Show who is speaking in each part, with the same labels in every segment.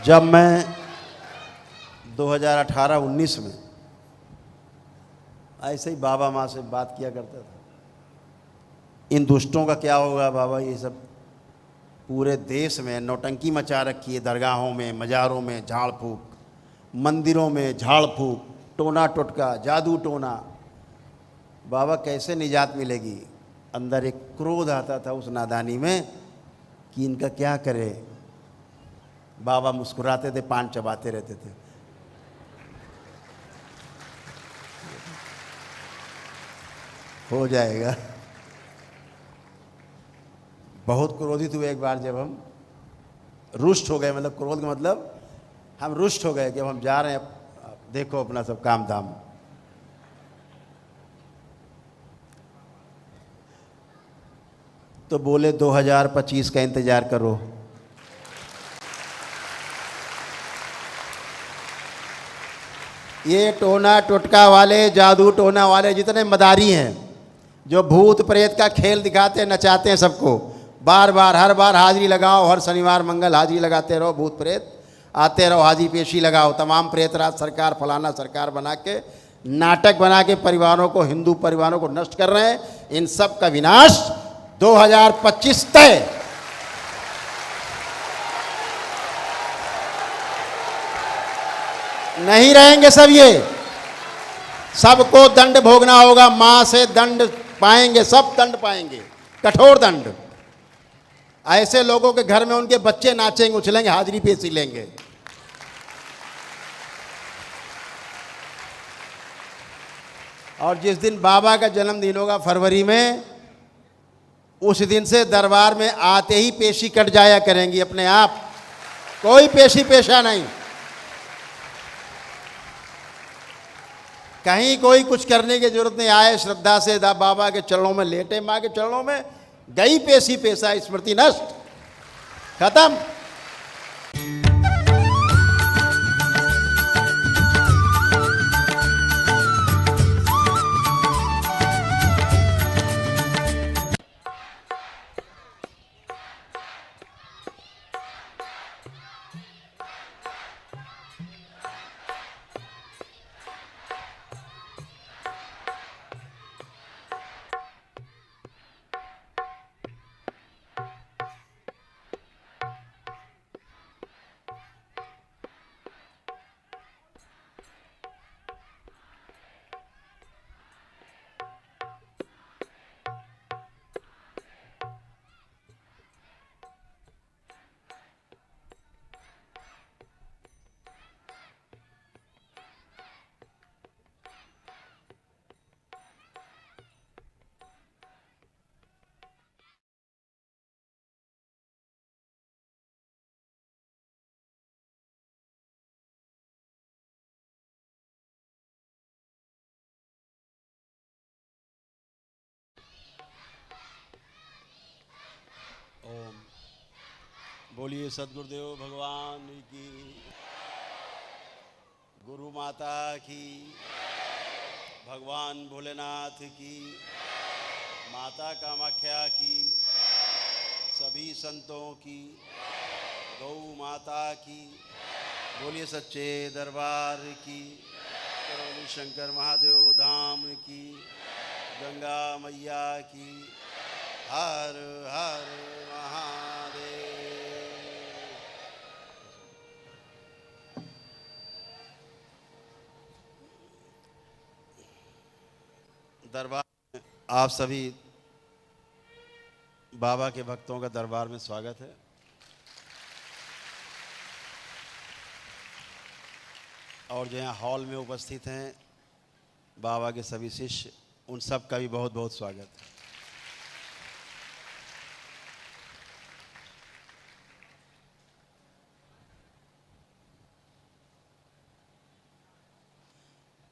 Speaker 1: जब मैं 2018-19 में ऐसे ही बाबा माँ से बात किया करता था, इन दुष्टों का क्या होगा बाबा, ये सब पूरे देश में नौटंकी मचा रखी है, दरगाहों में, मज़ारों में झाड़ फूक, मंदिरों में झाड़ फूक, टोना टोटका, जादू टोना। बाबा कैसे निजात मिलेगी? अंदर एक क्रोध आता था उस नादानी में कि इनका क्या करे। बाबा मुस्कुराते थे, पान चबाते रहते थे। हो जाएगा। बहुत क्रोधित हुए एक बार, जब हम रुष्ट हो गए, मतलब क्रोध का मतलब हम रुष्ट हो गए कि अब हम जा रहे हैं, देखो अपना सब काम धाम। तो बोले 2025 का इंतजार करो। ये टोना टोटका वाले, जादू टोना वाले जितने मदारी हैं, जो भूत प्रेत का खेल दिखाते नचाते हैं सबको, बार बार हर बार हाजिरी लगाओ, हर शनिवार मंगल हाजिरी लगाते रहो, भूत प्रेत आते रहो, हाजिरी पेशी लगाओ, तमाम प्रेतराज सरकार फलाना सरकार बना के नाटक बना के परिवारों को, हिंदू परिवारों को नष्ट कर रहे हैं। इन सब का विनाश 2025 तय। नहीं रहेंगे सब, ये सबको दंड भोगना होगा। मां से दंड पाएंगे, सब दंड पाएंगे, कठोर दंड। ऐसे लोगों के घर में उनके बच्चे नाचेंगे, उछलेंगे, हाजिरी पेशी लेंगे। और जिस दिन बाबा का जन्मदिन होगा फरवरी में, उस दिन से दरबार में आते ही पेशी कट जाया करेंगी अपने आप, कोई पेशी पेशा नहीं। कहीं कोई कुछ करने की जरूरत नहीं। आए श्रद्धा से बाबा के चरणों में लेटे, माँ के चरणों में, गई पेशी पेशा, स्मृति नष्ट, खत्म। ओम बोलिए सदगुरुदेव भगवान की, गुरु माता की, भगवान भोलेनाथ की, माता कामाख्या की, सभी संतों की, गौ माता की, बोलिए सच्चे दरबार की, करौली शंकर महादेव धाम की, गंगा मैया की, हर हर महादेव। दरबार में आप सभी बाबा के भक्तों का दरबार में स्वागत है। और जो यहाँ हॉल में उपस्थित हैं बाबा के सभी शिष्य, उन सब का भी बहुत बहुत स्वागत है।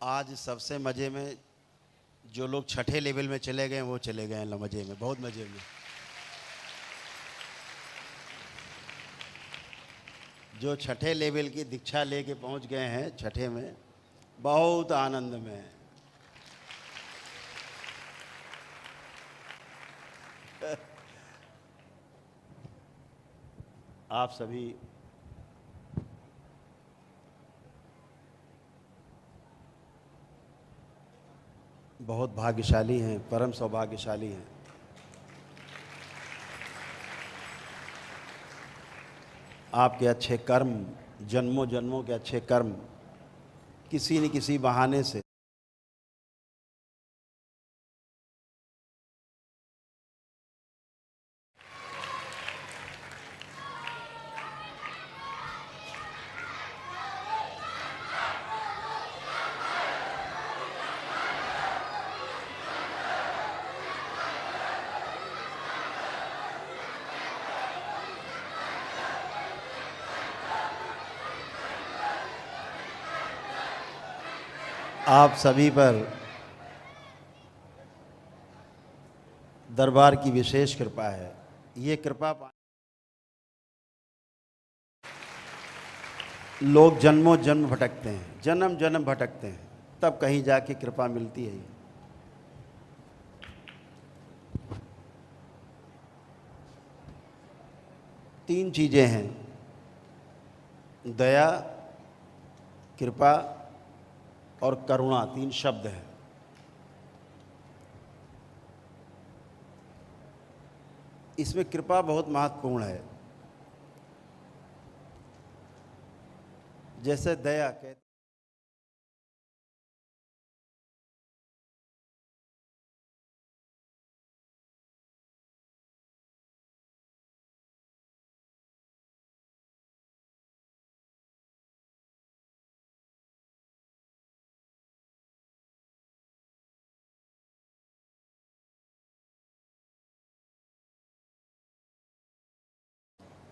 Speaker 1: आज सबसे मज़े में जो लोग छठे लेवल में चले गए, वो चले गए हैं मज़े में, बहुत मज़े में। जो छठे लेवल की दीक्षा लेके पहुंच गए हैं छठे में, बहुत आनंद में। आप सभी बहुत भाग्यशाली हैं, परम सौभाग्यशाली हैं। आपके अच्छे कर्म, जन्मों जन्मों के अच्छे कर्म किसी न किसी बहाने से आप सभी पर दरबार की विशेष कृपा है। ये कृपा लोग जन्मों जन्म भटकते हैं, जन्म जन्म भटकते हैं, तब कहीं जाके कृपा मिलती है। तीन चीज़ें हैं, दया, कृपा और करुणा, तीन शब्द हैं। इसमें कृपा बहुत महत्वपूर्ण है। जैसे दया कहते,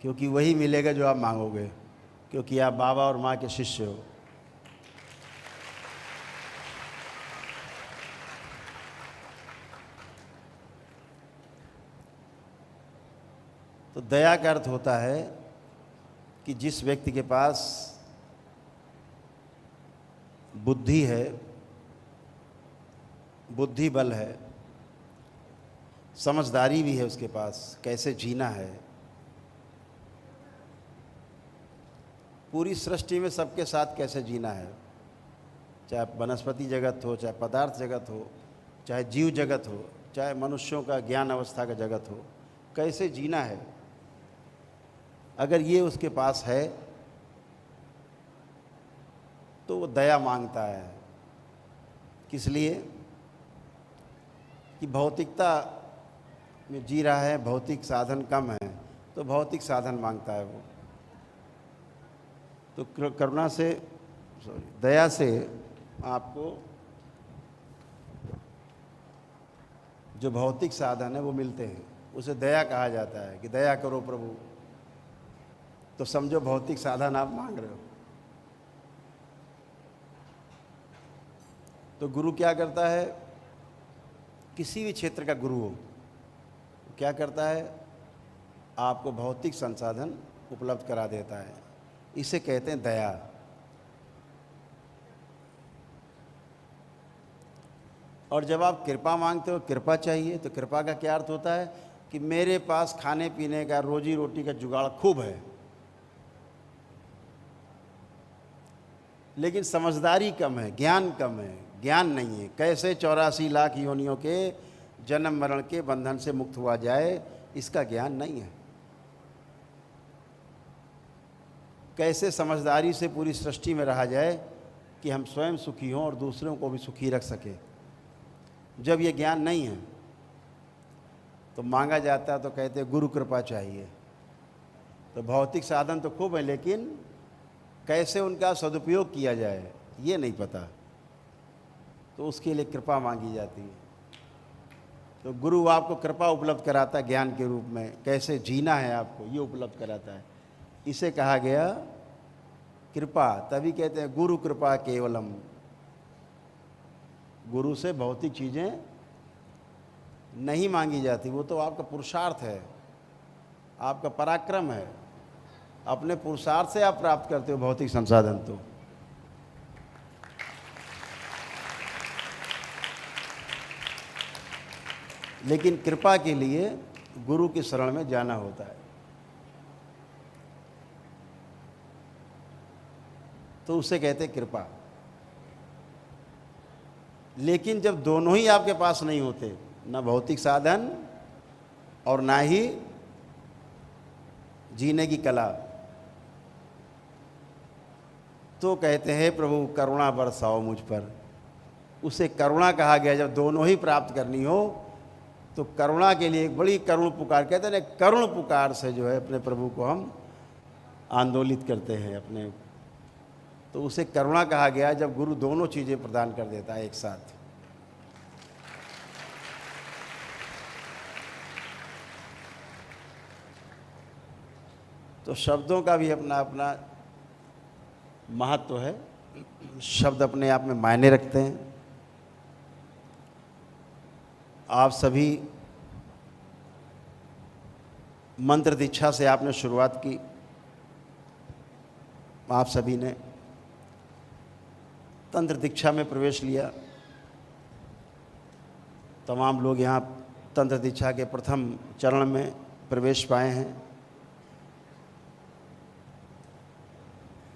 Speaker 1: क्योंकि वही मिलेगा जो आप मांगोगे, क्योंकि आप बाबा और माँ के शिष्य हो। तो दया का अर्थ होता है कि जिस व्यक्ति के पास बुद्धि है, बुद्धि बल है, समझदारी भी है उसके पास, कैसे जीना है। पूरी सृष्टि में सबके साथ कैसे जीना है, चाहे वनस्पति जगत हो, चाहे पदार्थ जगत हो, चाहे जीव जगत हो, चाहे मनुष्यों का ज्ञान अवस्था का जगत हो, कैसे जीना है, अगर ये उसके पास है तो वो दया मांगता है। किस लिए? कि भौतिकता में जी रहा है, भौतिक साधन कम है, तो भौतिक साधन मांगता है वो। तो करुणा से, दया से आपको जो भौतिक साधन है वो मिलते हैं, उसे दया कहा जाता है कि दया करो प्रभु। तो समझो भौतिक साधन आप मांग रहे हो। तो गुरु क्या करता है? किसी भी क्षेत्र का गुरु हो, क्या करता है? आपको भौतिक संसाधन उपलब्ध करा देता है। इसे कहते हैं दया। और जब आप कृपा मांगते हो, कृपा चाहिए, तो कृपा का क्या अर्थ होता है? कि मेरे पास खाने पीने का, रोजी रोटी का जुगाड़ खूब है, लेकिन समझदारी कम है, ज्ञान कम है, ज्ञान नहीं है। कैसे 84 लाख योनियों के जन्म मरण के बंधन से मुक्त हुआ जाए, इसका ज्ञान नहीं है। कैसे समझदारी से पूरी सृष्टि में रहा जाए कि हम स्वयं सुखी हों और दूसरों को भी सुखी रख सकें, जब ये ज्ञान नहीं है तो मांगा जाता है, तो कहते हैं गुरु कृपा चाहिए। तो भौतिक साधन तो खूब है, लेकिन कैसे उनका सदुपयोग किया जाए ये नहीं पता, तो उसके लिए कृपा मांगी जाती है। तो गुरु आपको कृपा उपलब्ध कराता है, ज्ञान के रूप में कैसे जीना है आपको ये उपलब्ध कराता है। इसे कहा गया कृपा। तभी कहते हैं गुरु कृपा केवलम। गुरु से भौतिक चीज़ें नहीं मांगी जाती, वो तो आपका पुरुषार्थ है, आपका पराक्रम है। अपने पुरुषार्थ से आप प्राप्त करते हो भौतिक संसाधन। तो लेकिन कृपा के लिए गुरु की शरण में जाना होता है। तो उसे कहते कृपा। लेकिन जब दोनों ही आपके पास नहीं होते, ना भौतिक साधन और ना ही जीने की कला, तो कहते हैं प्रभु करुणा बरसाओ मुझ पर। उसे करुणा कहा गया। जब दोनों ही प्राप्त करनी हो तो करुणा के लिए एक बड़ी करुण पुकार, कहते हैं करुण पुकार से जो है अपने प्रभु को हम आंदोलित करते हैं अपने, तो उसे करुणा कहा गया जब गुरु दोनों चीज़ें प्रदान कर देता है एक साथ। तो शब्दों का भी अपना अपना महत्व है। शब्द अपने आप में मायने रखते हैं। आप सभी मंत्र दीक्षा से आपने शुरुआत की। आप सभी ने तंत्र दीक्षा में प्रवेश लिया। तमाम लोग यहाँ तंत्र दीक्षा के प्रथम चरण में प्रवेश पाए हैं।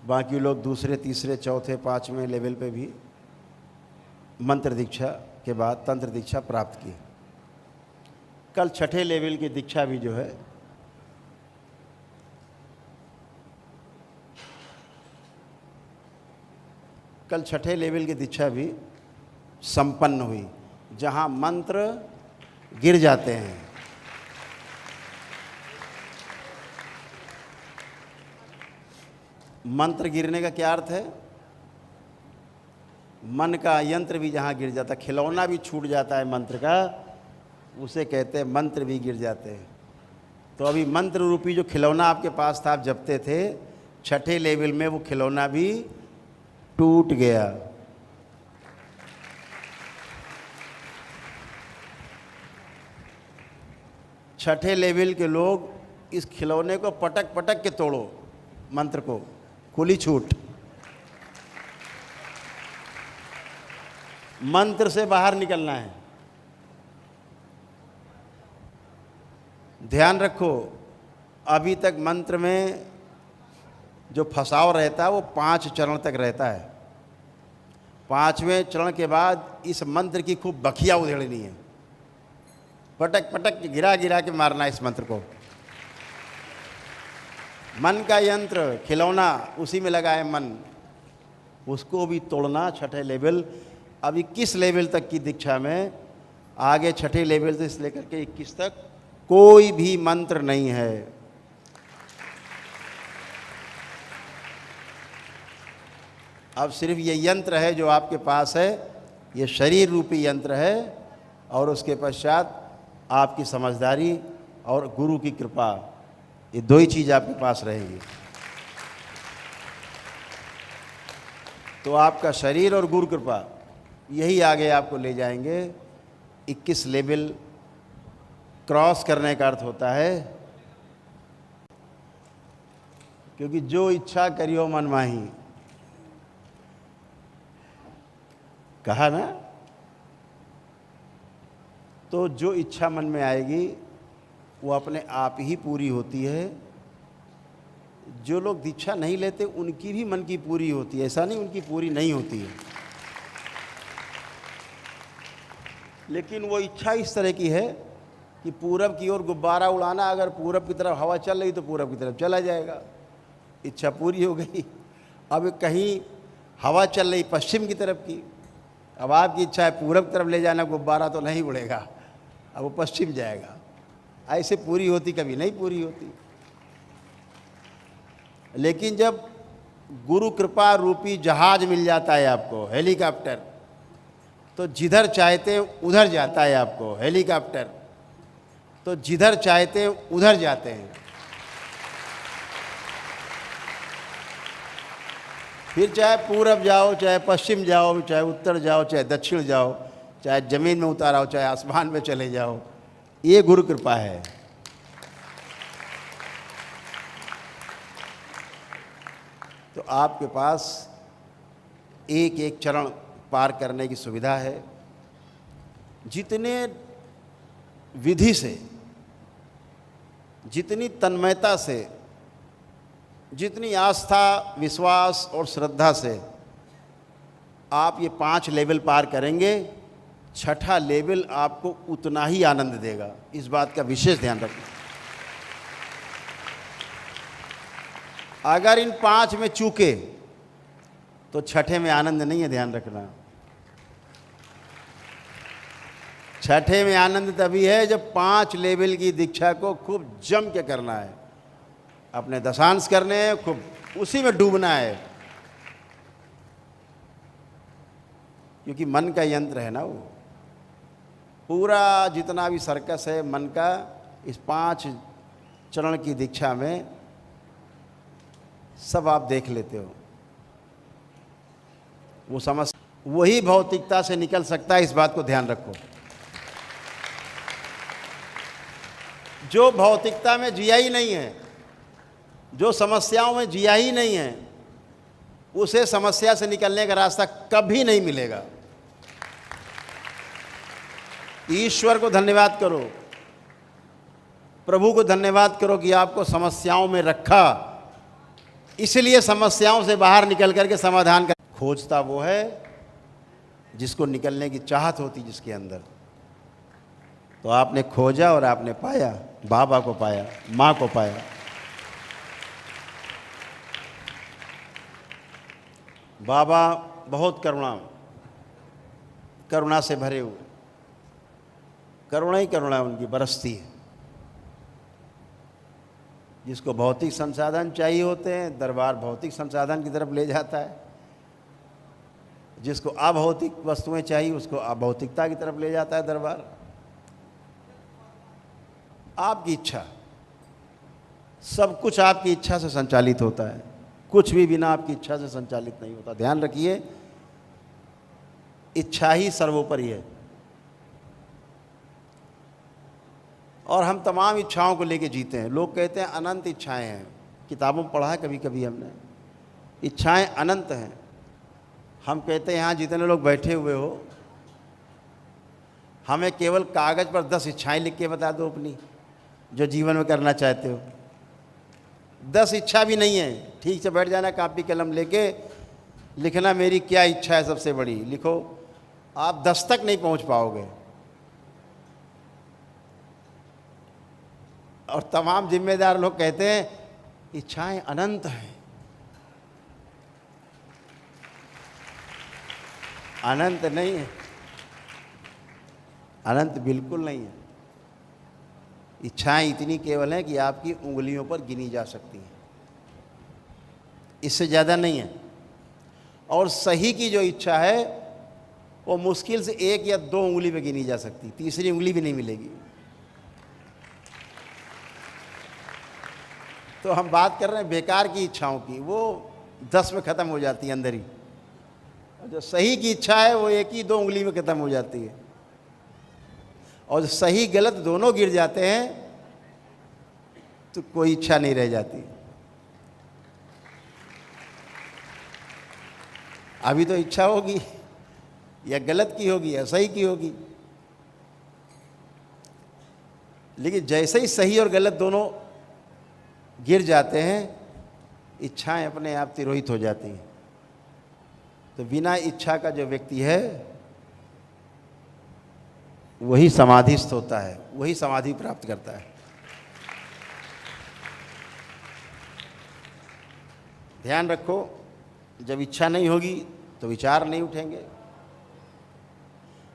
Speaker 1: बाकी लोग दूसरे, तीसरे, चौथे, पाँचवें लेवल पे भी मंत्र दीक्षा के बाद तंत्र दीक्षा प्राप्त की। कल छठे लेवल की दीक्षा भी जो है कल छठे लेवल की दीक्षा भी संपन्न हुई, जहाँ मंत्र गिर जाते हैं। मंत्र गिरने का क्या अर्थ है? मन का यंत्र भी जहाँ गिर जाता है, खिलौना भी छूट जाता है मंत्र का, उसे कहते हैं मंत्र भी गिर जाते हैं। तो अभी मंत्र रूपी जो खिलौना आपके पास था, आप जपते थे, छठे लेवल में वो खिलौना भी टूट गया। छठे लेवल के लोग इस खिलौने को पटक पटक के तोड़ो, मंत्र को, खुली छूट। मंत्र से बाहर निकलना है। ध्यान रखो, अभी तक मंत्र में जो फंसाव रहता है वो 5 चरण तक रहता है। 5वें चरण के बाद इस मंत्र की खूब बखिया उधेड़नी है, पटक पटक के गिरा गिरा के मारना है इस मंत्र को। मन का यंत्र खिलौना, उसी में लगा है मन, उसको भी तोड़ना। छठे लेवल, अब 21 लेवल तक की दीक्षा में, आगे छठे लेवल से लेकर के 21 तक कोई भी मंत्र नहीं है। अब सिर्फ ये यंत्र है जो आपके पास है, ये शरीर रूपी यंत्र है, और उसके पश्चात आपकी समझदारी और गुरु की कृपा, ये दो ही चीज़ आपके पास रहेगी। तो आपका शरीर और गुरु कृपा, यही आगे आपको ले जाएंगे। 21 लेवल क्रॉस करने का अर्थ होता है, क्योंकि जो इच्छा करियो मन माही, कहा ना। तो जो इच्छा मन में आएगी वो अपने आप ही पूरी होती है। जो लोग दीक्षा नहीं लेते उनकी भी मन की पूरी होती है, ऐसा नहीं उनकी पूरी नहीं होती है। लेकिन वो इच्छा इस तरह की है कि पूरब की ओर गुब्बारा उड़ाना, अगर पूरब की तरफ हवा चल रही तो पूरब की तरफ चला जाएगा, इच्छा पूरी हो गई। अब कहीं हवा चल रही पश्चिम की तरफ की, अब आपकी इच्छा है पूरब की तरफ ले जाना गुब्बारा, तो नहीं उड़ेगा, अब वो पश्चिम जाएगा। ऐसे पूरी होती कभी नहीं पूरी होती। लेकिन जब गुरु कृपा रूपी जहाज मिल जाता है आपको, हेलीकॉप्टर, तो जिधर चाहते हैं उधर जाता है आपको। हेलीकॉप्टर तो जिधर चाहते हैं उधर जाते हैं। फिर चाहे पूरब जाओ, चाहे पश्चिम जाओ, चाहे उत्तर जाओ, चाहे दक्षिण जाओ, चाहे ज़मीन में उतारो, चाहे आसमान में चले जाओ, ये गुरु कृपा है। तो आपके पास एक एक चरण पार करने की सुविधा है। जितने विधि से, जितनी तन्मयता से, जितनी आस्था, विश्वास और श्रद्धा से आप ये 5 लेवल पार करेंगे, छठा लेवल आपको उतना ही आनंद देगा। इस बात का विशेष ध्यान रखना। अगर इन 5 में चूके तो छठे में आनंद नहीं है, ध्यान रखना। छठे में आनंद तभी है जब 5 लेवल की दीक्षा को खूब जम के करना है, अपने दशांश करने हैं, खूब उसी में डूबना है, क्योंकि मन का यंत्र है ना वो। पूरा जितना भी सर्कस है मन का, इस 5 चरण की दीक्षा में सब आप देख लेते हो। वो समझ, वही भौतिकता से निकल सकता है, इस बात को ध्यान रखो। जो भौतिकता में जिया ही नहीं है, जो समस्याओं में जिया ही नहीं है, उसे समस्या से निकलने का रास्ता कभी नहीं मिलेगा। ईश्वर को धन्यवाद करो, प्रभु को धन्यवाद करो कि आपको समस्याओं में रखा, इसलिए समस्याओं से बाहर निकल करके समाधान कर। खोजता वो है जिसको निकलने की चाहत होती जिसके अंदर। तो आपने खोजा और आपने पाया, बाबा को पाया, माँ को पाया। बाबा बहुत करुणा से भरे हुए, करुणा ही करुणा उनकी बरसती है। जिसको भौतिक संसाधन चाहिए होते हैं, दरबार भौतिक संसाधन की तरफ ले जाता है। जिसको अभौतिक वस्तुएं चाहिए, उसको अभौतिकता की तरफ ले जाता है दरबार। आपकी इच्छा, सब कुछ आपकी इच्छा से संचालित होता है, कुछ भी बिना आपकी इच्छा से संचालित नहीं होता। ध्यान रखिए, इच्छा ही सर्वोपरि है। और हम तमाम इच्छाओं को लेके जीते हैं। लोग कहते हैं अनंत इच्छाएं हैं, किताबों में पढ़ा है कभी कभी हमने, इच्छाएं अनंत हैं। हम कहते हैं यहाँ जितने लोग बैठे हुए हो, हमें केवल कागज़ पर 10 इच्छाएं लिख के बता दो अपनी, जो जीवन में करना चाहते हो। 10 इच्छा भी नहीं है, ठीक से बैठ जाना, कापी कलम लेके लिखना मेरी क्या इच्छा है सबसे बड़ी, लिखो। आप 10 तक नहीं पहुंच पाओगे। और तमाम जिम्मेदार लोग कहते हैं इच्छाएं अनंत हैं। अनंत नहीं है, अनंत बिल्कुल नहीं है। इच्छाएं इतनी केवल हैं कि आपकी उंगलियों पर गिनी जा सकती हैं, इससे ज़्यादा नहीं है। और सही की जो इच्छा है वो मुश्किल से 1 या 2 उंगली पे गिनी जा सकती, तीसरी उंगली भी नहीं मिलेगी। तो हम बात कर रहे हैं बेकार की इच्छाओं की, वो 10 में ख़त्म हो जाती है अंदर ही। और जो सही की इच्छा है वो 1 ही 2 उंगली में ख़त्म हो जाती है। और सही गलत दोनों गिर जाते हैं तो कोई इच्छा नहीं रह जाती। अभी तो इच्छा होगी या गलत की होगी या सही की होगी, लेकिन जैसे ही सही और गलत दोनों गिर जाते हैं, इच्छाएं अपने आप तिरोहित हो जाती हैं। तो बिना इच्छा का जो व्यक्ति है वही समाधिस्थ होता है, वही समाधि प्राप्त करता है। ध्यान रखो, जब इच्छा नहीं होगी तो विचार नहीं उठेंगे,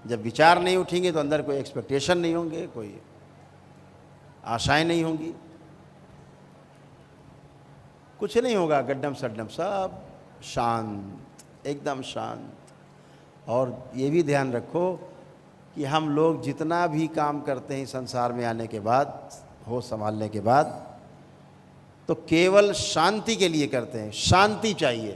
Speaker 1: जब विचार नहीं उठेंगे तो अंदर कोई एक्सपेक्टेशन नहीं होंगे, कोई आशाएं नहीं होंगी, कुछ नहीं होगा, गड्ढम सड्डम सब शांत, एकदम शांत। और ये भी ध्यान रखो कि हम लोग जितना भी काम करते हैं संसार में आने के बाद, होश संभालने के बाद, तो केवल शांति के लिए करते हैं। शांति चाहिए।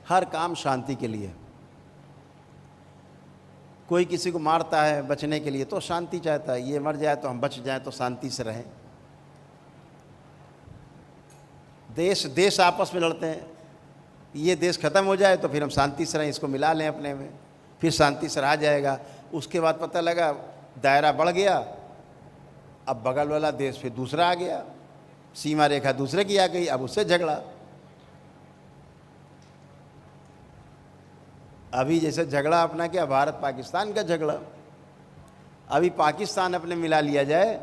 Speaker 1: हर काम शांति के लिए। कोई किसी को मारता है बचने के लिए तो शांति चाहता है, ये मर जाए तो हम बच जाएं तो शांति से रहें। देश आपस में लड़ते हैं, ये देश ख़त्म हो जाए तो फिर हम शांति से रहें, इसको मिला लें अपने में, फिर शांति से रहा जाएगा। उसके बाद पता लगा दायरा बढ़ गया अब बगल वाला देश फिर दूसरा आ गया, सीमा रेखा दूसरे की आ गई, अब उससे झगड़ा। अभी जैसे झगड़ा अपना क्या, भारत पाकिस्तान का झगड़ा, अभी पाकिस्तान अपने मिला लिया जाए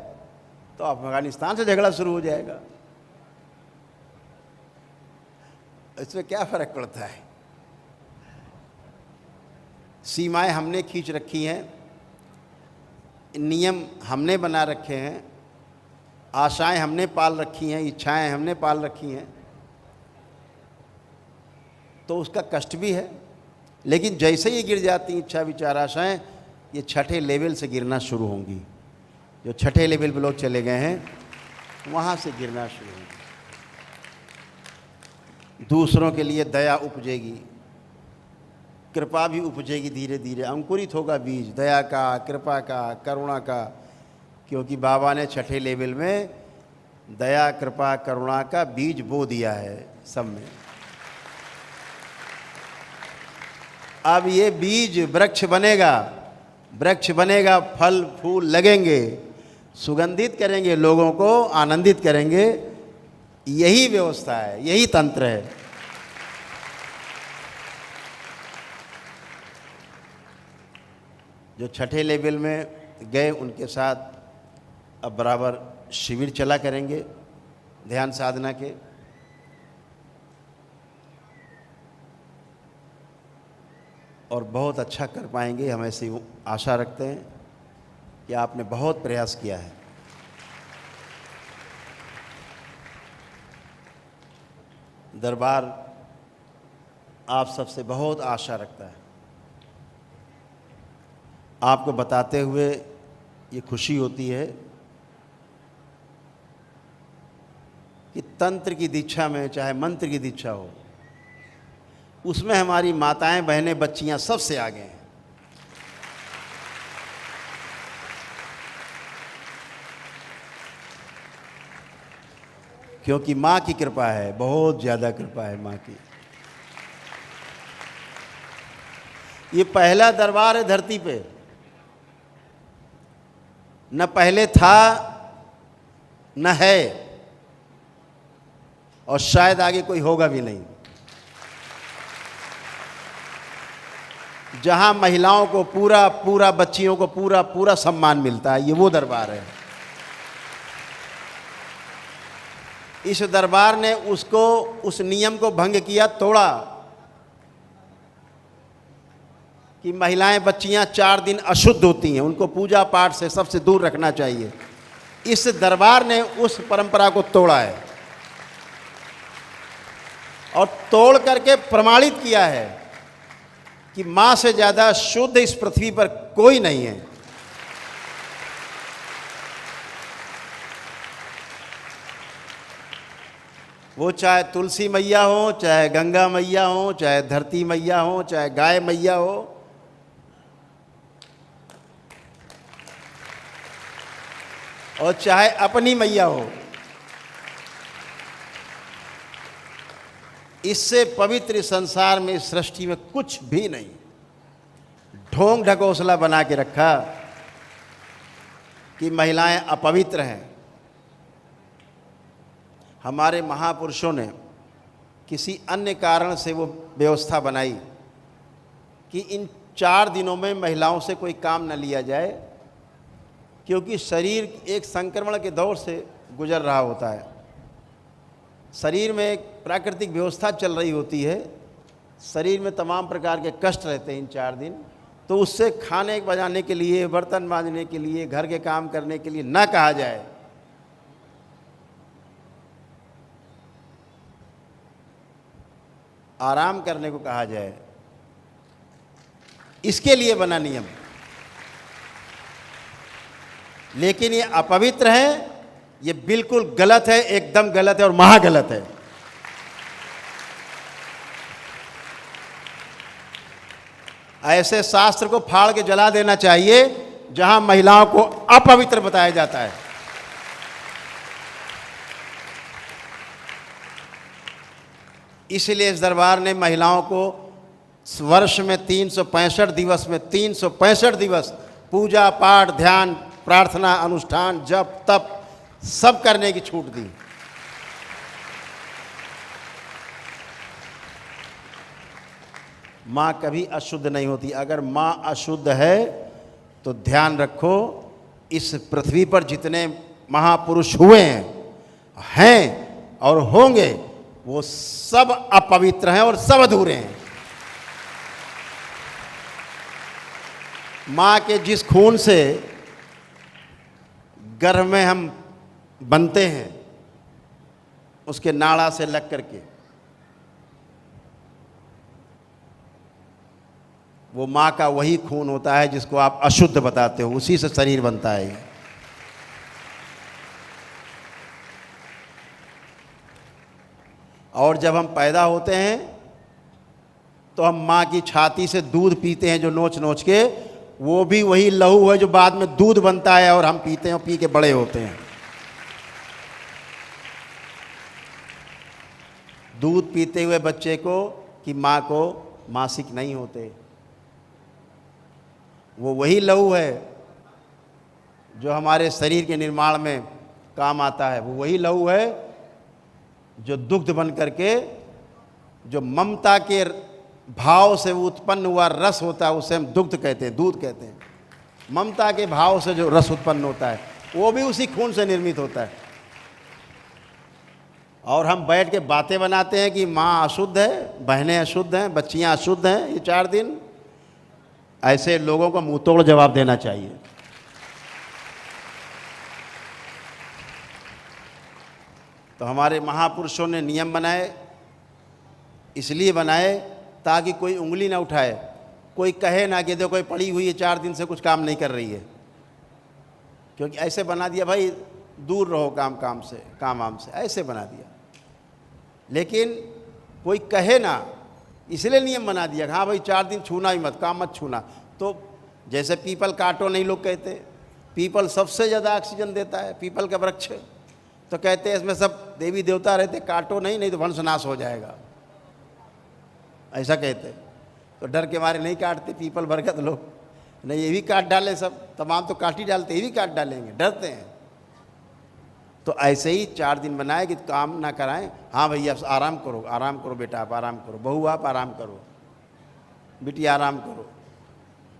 Speaker 1: तो अफगानिस्तान से झगड़ा शुरू हो जाएगा। इसमें क्या फर्क पड़ता है? सीमाएं हमने खींच रखी हैं, नियम हमने बना रखे हैं, आशाएं हमने पाल रखी हैं, इच्छाएं हमने पाल रखी हैं, तो उसका कष्ट भी है। लेकिन जैसे ही गिर जाती इच्छा विचार आशाएं, ये छठे लेवल से गिरना शुरू होंगी। जो छठे लेवल पे लोग चले गए हैं वहाँ से गिरना शुरू होंगी। दूसरों के लिए दया उपजेगी, कृपा भी उपजेगी, धीरे धीरे अंकुरित होगा बीज दया का, कृपा का, करुणा का। क्योंकि बाबा ने छठे लेवल में दया, कृपा, करुणा का बीज बो दिया है सब में। अब ये बीज वृक्ष बनेगा, वृक्ष बनेगा, फल फूल लगेंगे, सुगंधित करेंगे, लोगों को आनंदित करेंगे। यही व्यवस्था है, यही तंत्र है। जो छठे लेवल में गए उनके साथ अब बराबर शिविर चला करेंगे ध्यान साधना के। और बहुत अच्छा कर पाएंगे, हम ऐसी आशा रखते हैं कि आपने बहुत प्रयास किया है। दरबार आप सबसे बहुत आशा रखता है। आपको बताते हुए ये खुशी होती है कि तंत्र की दीक्षा में चाहे मंत्र की दीक्षा हो, उसमें हमारी माताएं, बहनें, बच्चियां सबसे आगे हैं। क्योंकि माँ की कृपा है, बहुत ज़्यादा कृपा है माँ की। ये पहला दरबार है धरती पे, न पहले था न है, और शायद आगे कोई होगा भी नहीं। जहां महिलाओं को पूरा पूरा, बच्चियों को पूरा पूरा सम्मान मिलता है, ये वो दरबार है। इस दरबार ने उसको, उस नियम को भंग किया, तोड़ा कि महिलाएं, बच्चियां 4 दिन अशुद्ध होती हैं, उनको पूजा पाठ से सबसे दूर रखना चाहिए। इस दरबार ने उस परंपरा को तोड़ा है और तोड़ करके प्रमाणित किया है कि मां से ज्यादा शुद्ध इस पृथ्वी पर कोई नहीं है। वो चाहे तुलसी मैया हो, चाहे गंगा मैया हो, चाहे धरती मैया हो, चाहे गाय मैया हो, और चाहे अपनी मैया हो, इससे पवित्र संसार में, सृष्टि में कुछ भी नहीं। ढोंग ढकोसला बना के रखा कि महिलाएं अपवित्र हैं। हमारे महापुरुषों ने किसी अन्य कारण से वो व्यवस्था बनाई कि इन 4 दिनों में महिलाओं से कोई काम न लिया जाए, क्योंकि शरीर एक संक्रमण के दौर से गुजर रहा होता है। शरीर में एक प्राकृतिक व्यवस्था चल रही होती है, शरीर में तमाम प्रकार के कष्ट रहते हैं इन 4 दिन। तो उससे खाने बजाने के लिए, बर्तन मांजने के लिए, घर के काम करने के लिए ना कहा जाए। आराम करने को कहा जाए, इसके लिए बना नियम। लेकिन ये अपवित्र है, ये बिल्कुल गलत है, एकदम गलत है और महागलत है। ऐसे शास्त्र को फाड़ के जला देना चाहिए जहां महिलाओं को अपवित्र बताया जाता है। इसलिए इस दरबार ने महिलाओं को वर्ष में 365 दिवस में 365 दिवस पूजा पाठ, ध्यान, प्रार्थना, अनुष्ठान, जप, तप सब करने की छूट दी। माँ कभी अशुद्ध नहीं होती। अगर माँ अशुद्ध है तो ध्यान रखो, इस पृथ्वी पर जितने महापुरुष हुए हैं और होंगे वो सब अपवित्र हैं और सब अधूरे हैं। माँ के जिस खून से गर्भ में हम बनते हैं, उसके नाड़ा से लग करके, वो माँ का वही खून होता है जिसको आप अशुद्ध बताते हो, उसी से शरीर बनता है। और जब हम पैदा होते हैं तो हम माँ की छाती से दूध पीते हैं, जो नोच नोच के, वो भी वही लहू है जो बाद में दूध बनता है और हम पीते हैं और पी के बड़े होते हैं। दूध पीते हुए बच्चे को कि माँ को मासिक नहीं होते, वो वही लहू है जो हमारे शरीर के निर्माण में काम आता है। वो वही लहू है जो दुग्ध बन करके, जो ममता के भाव से उत्पन्न हुआ रस होता है, उसे हम दुग्ध कहते हैं, दूध कहते हैं। ममता के भाव से जो रस उत्पन्न होता है वो भी उसी खून से निर्मित होता है। और हम बैठ के बातें बनाते हैं कि माँ अशुद्ध है, बहनें अशुद्ध हैं, बच्चियाँ अशुद्ध हैं, ये 4 दिन। ऐसे लोगों को मुंह तोड़ जवाब देना चाहिए। तो हमारे महापुरुषों ने नियम बनाए, इसलिए बनाए ताकि कोई उंगली ना उठाए, कोई कहे ना कि देखो कोई पड़ी हुई है 4 दिन से कुछ काम नहीं कर रही है, क्योंकि ऐसे बना दिया भाई दूर रहो काम से, काम वाम से, ऐसे बना दिया। लेकिन कोई कहे ना, इसलिए नियम बना दिया, हाँ भाई 4 दिन छूना ही मत, काम मत छूना। तो जैसे पीपल काटो नहीं लोग कहते, पीपल सबसे ज़्यादा ऑक्सीजन देता है, पीपल का वृक्ष, तो कहते हैं इसमें सब देवी देवता रहते, काटो नहीं तो वंशनाश हो जाएगा, ऐसा कहते। तो डर के मारे नहीं काटते पीपल बरगद लोग, नहीं ये भी काट डाले, सब तमाम तो काट ही डालते, ये भी काट डालेंगे, डरते हैं। तो ऐसे ही 4 दिन बनाए कि काम ना कराएं। हाँ भैया आराम करो बेटा, आप आराम करो, बहू आप आराम करो, बेटी आराम करो।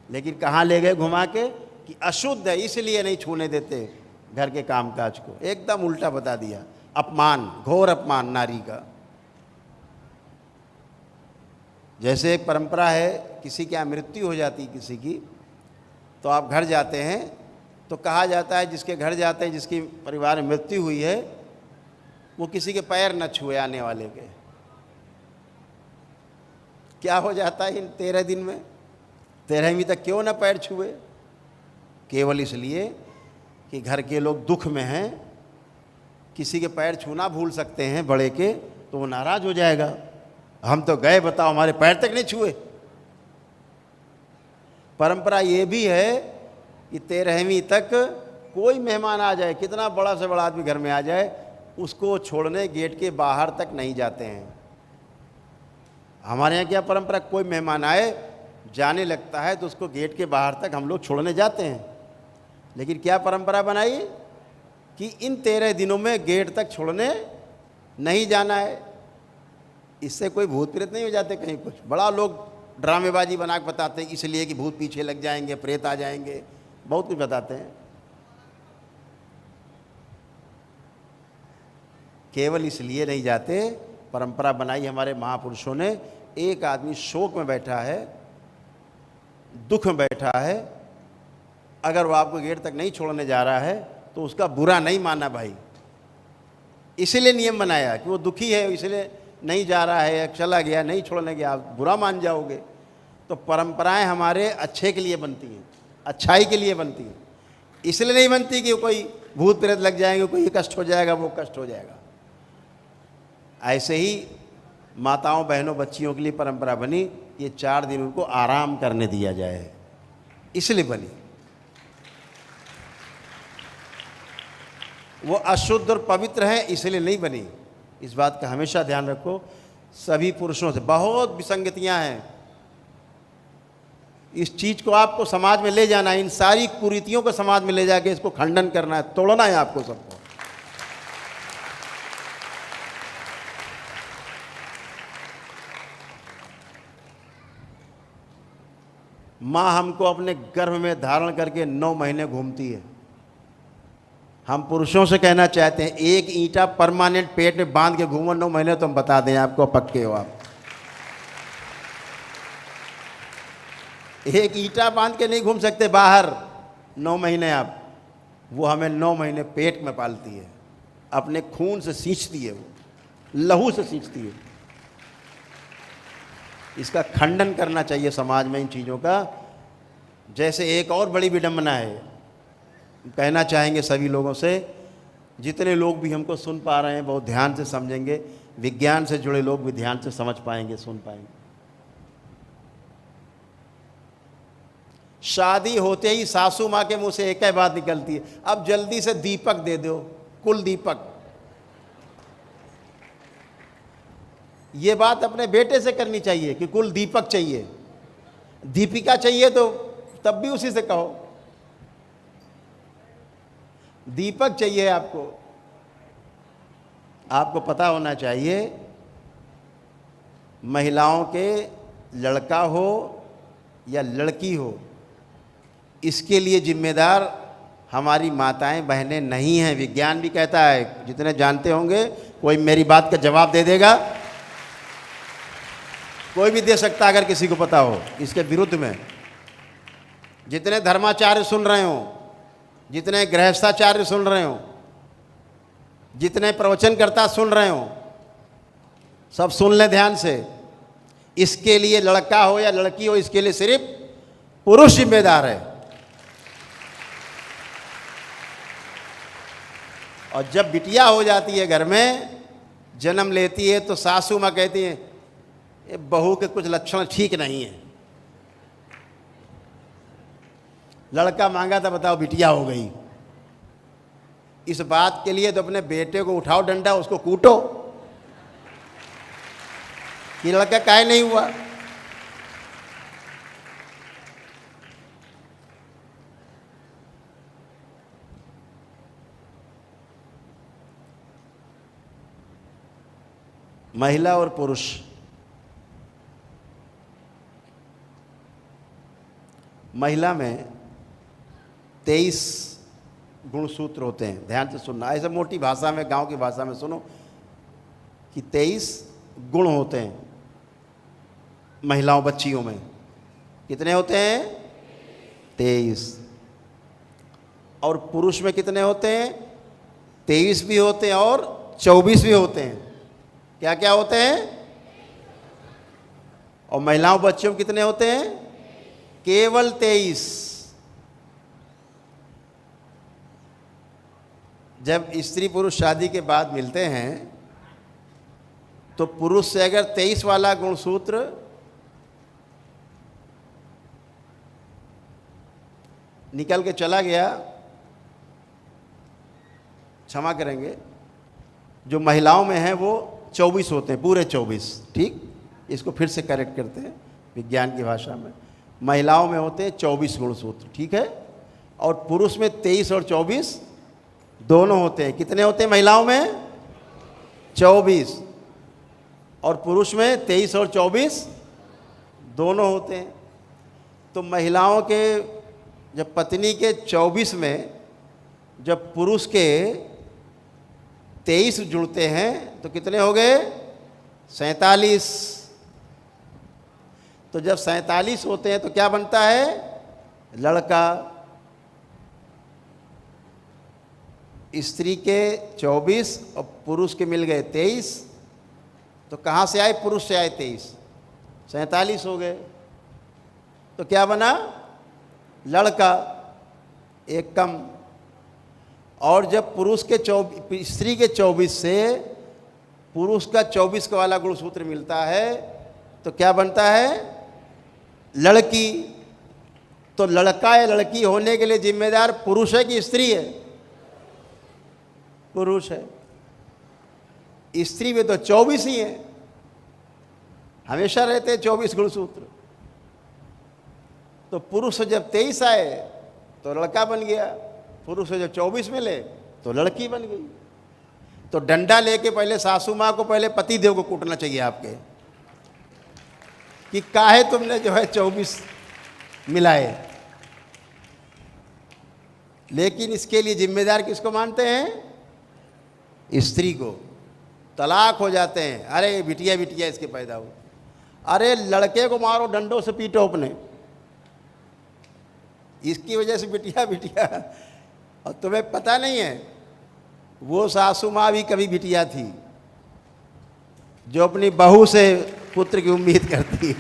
Speaker 1: लेकिन कहाँ ले गए घुमा के कि अशुद्ध है इसलिए नहीं छूने देते घर के कामकाज को। एकदम उल्टा बता दिया। अपमान, घोर अपमान नारी का। जैसे एक परंपरा है, किसी की मृत्यु हो जाती किसी की, तो आप घर जाते हैं तो कहा जाता है जिसके घर जाते हैं, जिसकी परिवार में मृत्यु हुई है, वो किसी के पैर न छुए आने वाले के। क्या हो जाता है इन 13 दिन में? 13वीं तक क्यों ना पैर छुए? केवल इसलिए कि घर के लोग दुख में हैं, किसी के पैर छूना भूल सकते हैं बड़े के, तो वो नाराज़ हो जाएगा। हम तो गए, बताओ हमारे पैर तक नहीं छुए। परंपरा ये भी है कि 13वीं तक कोई मेहमान आ जाए, कितना बड़ा से बड़ा आदमी घर में आ जाए, उसको छोड़ने गेट के बाहर तक नहीं जाते हैं। हमारे यहाँ क्या परंपरा, कोई मेहमान आए जाने लगता है तो उसको गेट के बाहर तक हम लोग छोड़ने जाते हैं। लेकिन क्या परंपरा बनाई कि इन 13 दिनों में गेट तक छोड़ने नहीं जाना है। इससे कोई भूत प्रेत नहीं हो जाते कहीं कुछ? बड़ा लोग ड्रामेबाजी बना के बताते हैं, इसलिए कि भूत पीछे लग जाएंगे, प्रेत आ जाएंगे, बहुत कुछ बताते हैं। केवल इसलिए नहीं जाते, परंपरा बनाई हमारे महापुरुषों ने। एक आदमी शोक में बैठा है, दुख में बैठा है, अगर वो आपको गेट तक नहीं छोड़ने जा रहा है तो उसका बुरा नहीं माना भाई। इसीलिए नियम बनाया कि वो दुखी है, इसलिए नहीं जा रहा है, चला गया, नहीं छोड़ने गया, आप बुरा मान जाओगे। तो परंपराएं हमारे अच्छे के लिए बनती हैं, अच्छाई के लिए बनती हैं। इसलिए नहीं बनती कि कोई भूत प्रेत लग जाएंगे, कोई कष्ट हो जाएगा, वो कष्ट हो जाएगा। ऐसे ही माताओं, बहनों, बच्चियों के लिए परंपरा बनी, ये 4 दिन उनको आराम करने दिया जाए, इसलिए बनी। वो अशुद्ध और पवित्र हैं इसलिए नहीं बनी। इस बात का हमेशा ध्यान रखो। सभी पुरुषों से बहुत विसंगतियां हैं, इस चीज़ को आपको समाज में ले जाना है, इन सारी कुरीतियों को समाज में ले जाके इसको खंडन करना है, तोड़ना है आपको सबको। माँ हमको अपने गर्भ में धारण करके 9 महीने घूमती है। हम पुरुषों से कहना चाहते हैं, एक ईंटा परमानेंट पेट में बांध के घूमो 9 महीने, तो हम बता दें आपको, पक्के हो आप। एक ईंटा बांध के नहीं घूम सकते बाहर 9 महीने आप। वो हमें 9 महीने पेट में पालती है, अपने खून से सींचती है, वो लहू से सींचती है। इसका खंडन करना चाहिए समाज में इन चीज़ों का। जैसे एक और बड़ी विडंबना है, कहना चाहेंगे सभी लोगों से, जितने लोग भी हमको सुन पा रहे हैं बहुत ध्यान से समझेंगे, विज्ञान से जुड़े लोग भी ध्यान से समझ पाएंगे, सुन पाएंगे। शादी होते ही सासू माँ के मुंह से एक ही बात निकलती है, अब जल्दी से दीपक दे दो, कुल दीपक। ये बात अपने बेटे से करनी चाहिए कि कुल दीपक चाहिए, दीपिका चाहिए तो तब भी उसी से कहो, दीपक चाहिए आपको। आपको पता होना चाहिए, महिलाओं के लड़का हो या लड़की हो, इसके लिए जिम्मेदार हमारी माताएं बहनें नहीं हैं। विज्ञान भी कहता है, जितने जानते होंगे, कोई मेरी बात का जवाब दे देगा, कोई भी दे सकता अगर किसी को पता हो इसके विरुद्ध में। जितने धर्माचार्य सुन रहे हो, जितने गृहस्थाचार्य सुन रहे हो, जितने प्रवचनकर्ता सुन रहे हो, सब सुन लें ध्यान से। इसके लिए लड़का हो या लड़की हो, इसके लिए सिर्फ पुरुष जिम्मेदार है। और जब बिटिया हो जाती है, घर में जन्म लेती है, तो सासू माँ कहती है, ये बहू के कुछ लक्षण ठीक नहीं है। लड़का मांगा था, बताओ बिटिया हो गई। इस बात के लिए तो अपने बेटे को उठाओ डंडा, उसको कूटो कि लड़का काहे नहीं हुआ। महिला और पुरुष, महिला में 23 गुणसूत्र होते हैं। ध्यान से सुनना, ऐसे मोटी भाषा में, गांव की भाषा में सुनो कि 23 गुण होते हैं महिलाओं बच्चियों में। कितने होते हैं? 23। और पुरुष में कितने होते हैं? 23 भी होते हैं और 24 भी होते हैं। क्या क्या होते हैं? और महिलाओं बच्चियों में कितने होते हैं? केवल 23। जब स्त्री पुरुष शादी के बाद मिलते हैं तो पुरुष से अगर 23 वाला गुणसूत्र निकल के चला गया, क्षमा करेंगे, जो महिलाओं में है वो 24 होते हैं, पूरे 24। ठीक, इसको फिर से करेक्ट करते हैं विज्ञान की भाषा में। महिलाओं में होते हैं 24 गुणसूत्र, ठीक है, और पुरुष में 23 और 24 दोनों होते हैं। कितने होते हैं महिलाओं में? 24। और पुरुष में 23 और 24 दोनों होते हैं। तो महिलाओं के जब पत्नी के 24 में जब पुरुष के 23 जुड़ते हैं तो कितने हो गए? 47। तो जब 47 होते हैं तो क्या बनता है? लड़का। स्त्री के 24 और पुरुष के मिल गए 23, तो कहाँ से आए? पुरुष से आए 23, 47 हो गए। तो क्या बना? लड़का, एक कम। और जब पुरुष के स्त्री के 24 से पुरुष का 24 का वाला गुणसूत्र मिलता है तो क्या बनता है? लड़की। तो लड़का या लड़की होने के लिए जिम्मेदार पुरुष है कि स्त्री है? पुरुष है। स्त्री में तो 24 ही है, हमेशा रहते हैं 24 गुणसूत्र। तो पुरुष जब 23 आए तो लड़का बन गया, पुरुष जब 24 मिले तो लड़की बन गई। तो डंडा लेके पहले सासू माँ को, पहले पति देव को कूटना चाहिए आपके, कि काहे तुमने जो है 24 मिलाए। लेकिन इसके लिए जिम्मेदार किसको मानते हैं? स्त्री को। तलाक हो जाते हैं, अरे बिटिया बिटिया इसके पैदा हो। अरे लड़के को मारो, डंडों से पीटो अपने, इसकी वजह से बिटिया बिटिया। और तुम्हें पता नहीं है वो सासू माँ भी कभी बिटिया थी, जो अपनी बहू से पुत्र की उम्मीद करती।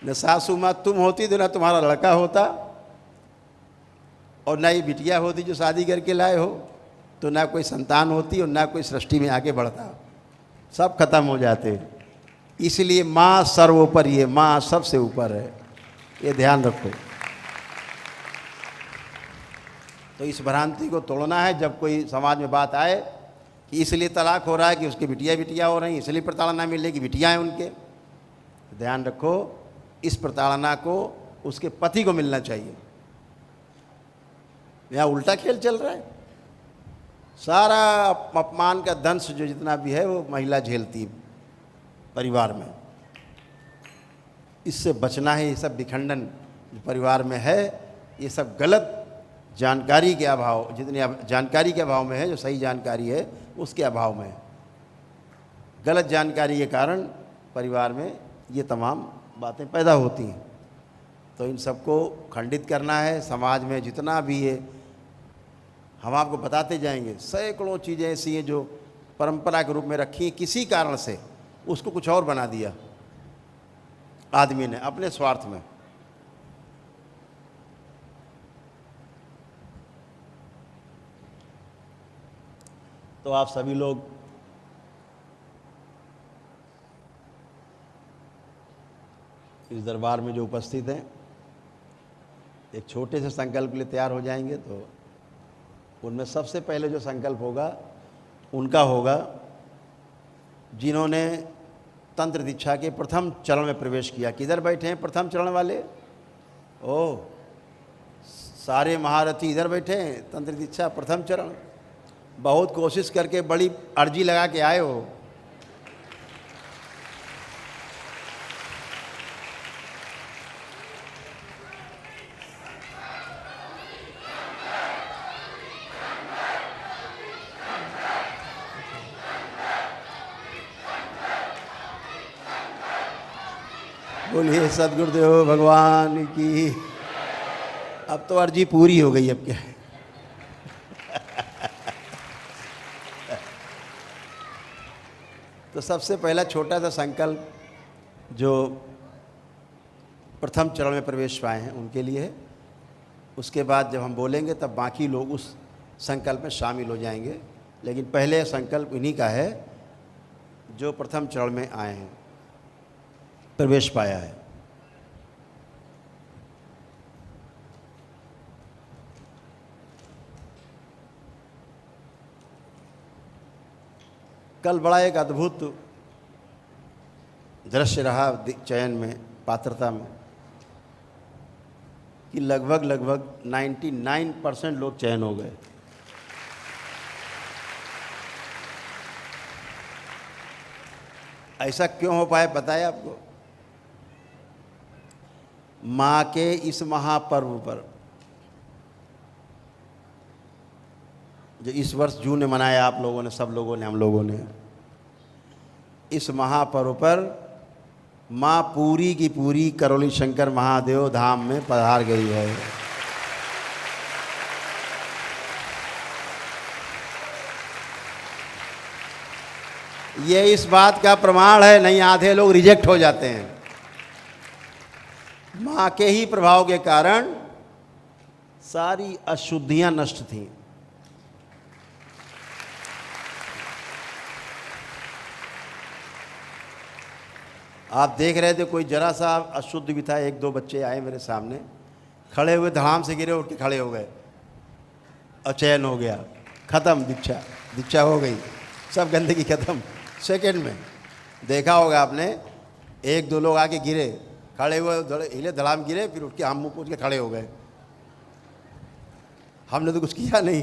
Speaker 1: न सासू माँ तुम होती तो ना तुम्हारा लड़का होता, और ना ही बिटिया होती जो शादी करके लाए हो, तो ना कोई संतान होती और ना कोई सृष्टि में आगे बढ़ता, सब खत्म हो जाते। इसलिए माँ सर्वोपरि है, माँ सबसे ऊपर है, ये ध्यान रखो। तो इस भ्रांति को तोड़ना है। जब कोई समाज में बात आए कि इसलिए तलाक हो रहा है कि उसकी बिटिया बिटिया हो रही हैं, इसलिए प्रताड़ना मिलेगी, बिटियाँ हैं उनके, ध्यान रखो इस प्रताड़ना को उसके पति को मिलना चाहिए। यहाँ उल्टा खेल चल रहा है, सारा अपमान का दंश जो जितना भी है वो महिला झेलती है परिवार में। इससे बचना है। ये सब विखंडन जो परिवार में है, ये सब गलत जानकारी के अभाव, जितनी जानकारी के अभाव में है, जो सही जानकारी है उसके अभाव में है। गलत जानकारी के कारण परिवार में ये तमाम बातें पैदा होती हैं। तो इन सबको खंडित करना है। समाज में जितना भी है हम आपको बताते जाएंगे। सैकड़ों चीज़ें ऐसी हैं जो परंपरा के रूप में रखी हैं, किसी कारण से उसको कुछ और बना दिया आदमी ने अपने स्वार्थ में। तो आप सभी लोग इस दरबार में जो उपस्थित हैं, एक छोटे से संकल्प के लिए तैयार हो जाएंगे। तो उनमें सबसे पहले जो संकल्प होगा उनका होगा जिन्होंने तंत्र दीक्षा के प्रथम चरण में प्रवेश किया। किधर बैठे हैं प्रथम चरण वाले? ओ, सारे महारथी इधर बैठे हैं। तंत्र दीक्षा प्रथम चरण, बहुत कोशिश करके बड़ी अर्जी लगा के आए हो। बोलिए सद्गुरुदेव भगवान की। अब तो अर्जी पूरी हो गई, अब क्या है। तो सबसे पहला छोटा सा संकल्प जो प्रथम चरण में प्रवेश पाए हैं उनके लिए है। उसके बाद जब हम बोलेंगे तब बाकी लोग उस संकल्प में शामिल हो जाएंगे। लेकिन पहले संकल्प इन्हीं का है जो प्रथम चरण में आए हैं, प्रवेश पाया है। कल बड़ा एक अद्भुत दृश्य रहा चयन में, पात्रता में, कि लगभग 99% लोग चयन हो गए। ऐसा क्यों हो पाया पता है आपको? माँ के इस महापर्व पर जो इस वर्ष जून में मनाया आप लोगों ने, सब लोगों ने, हम लोगों ने, इस महापर्व पर माँ पूरी की पूरी करौली शंकर महादेव धाम में पधार गई है। ये इस बात का प्रमाण है, नहीं आधे लोग रिजेक्ट हो जाते हैं। माँ के ही प्रभाव के कारण सारी अशुद्धियां नष्ट थीं। आप देख रहे थे कोई जरा सा अशुद्ध भी था, एक दो बच्चे आए मेरे सामने, खड़े हुए धड़ाम से गिरे, उठ के खड़े हो गए, अचयन हो गया, खत्म, दीक्षा हो गई, सब गंदगी खत्म। सेकंड में देखा होगा आपने, एक दो लोग आके गिरे, खड़े हुए, हिले धड़ाम गिरे, फिर उठ के हम मुँह पूछ के खड़े हो गए। हमने तो कुछ किया नहीं।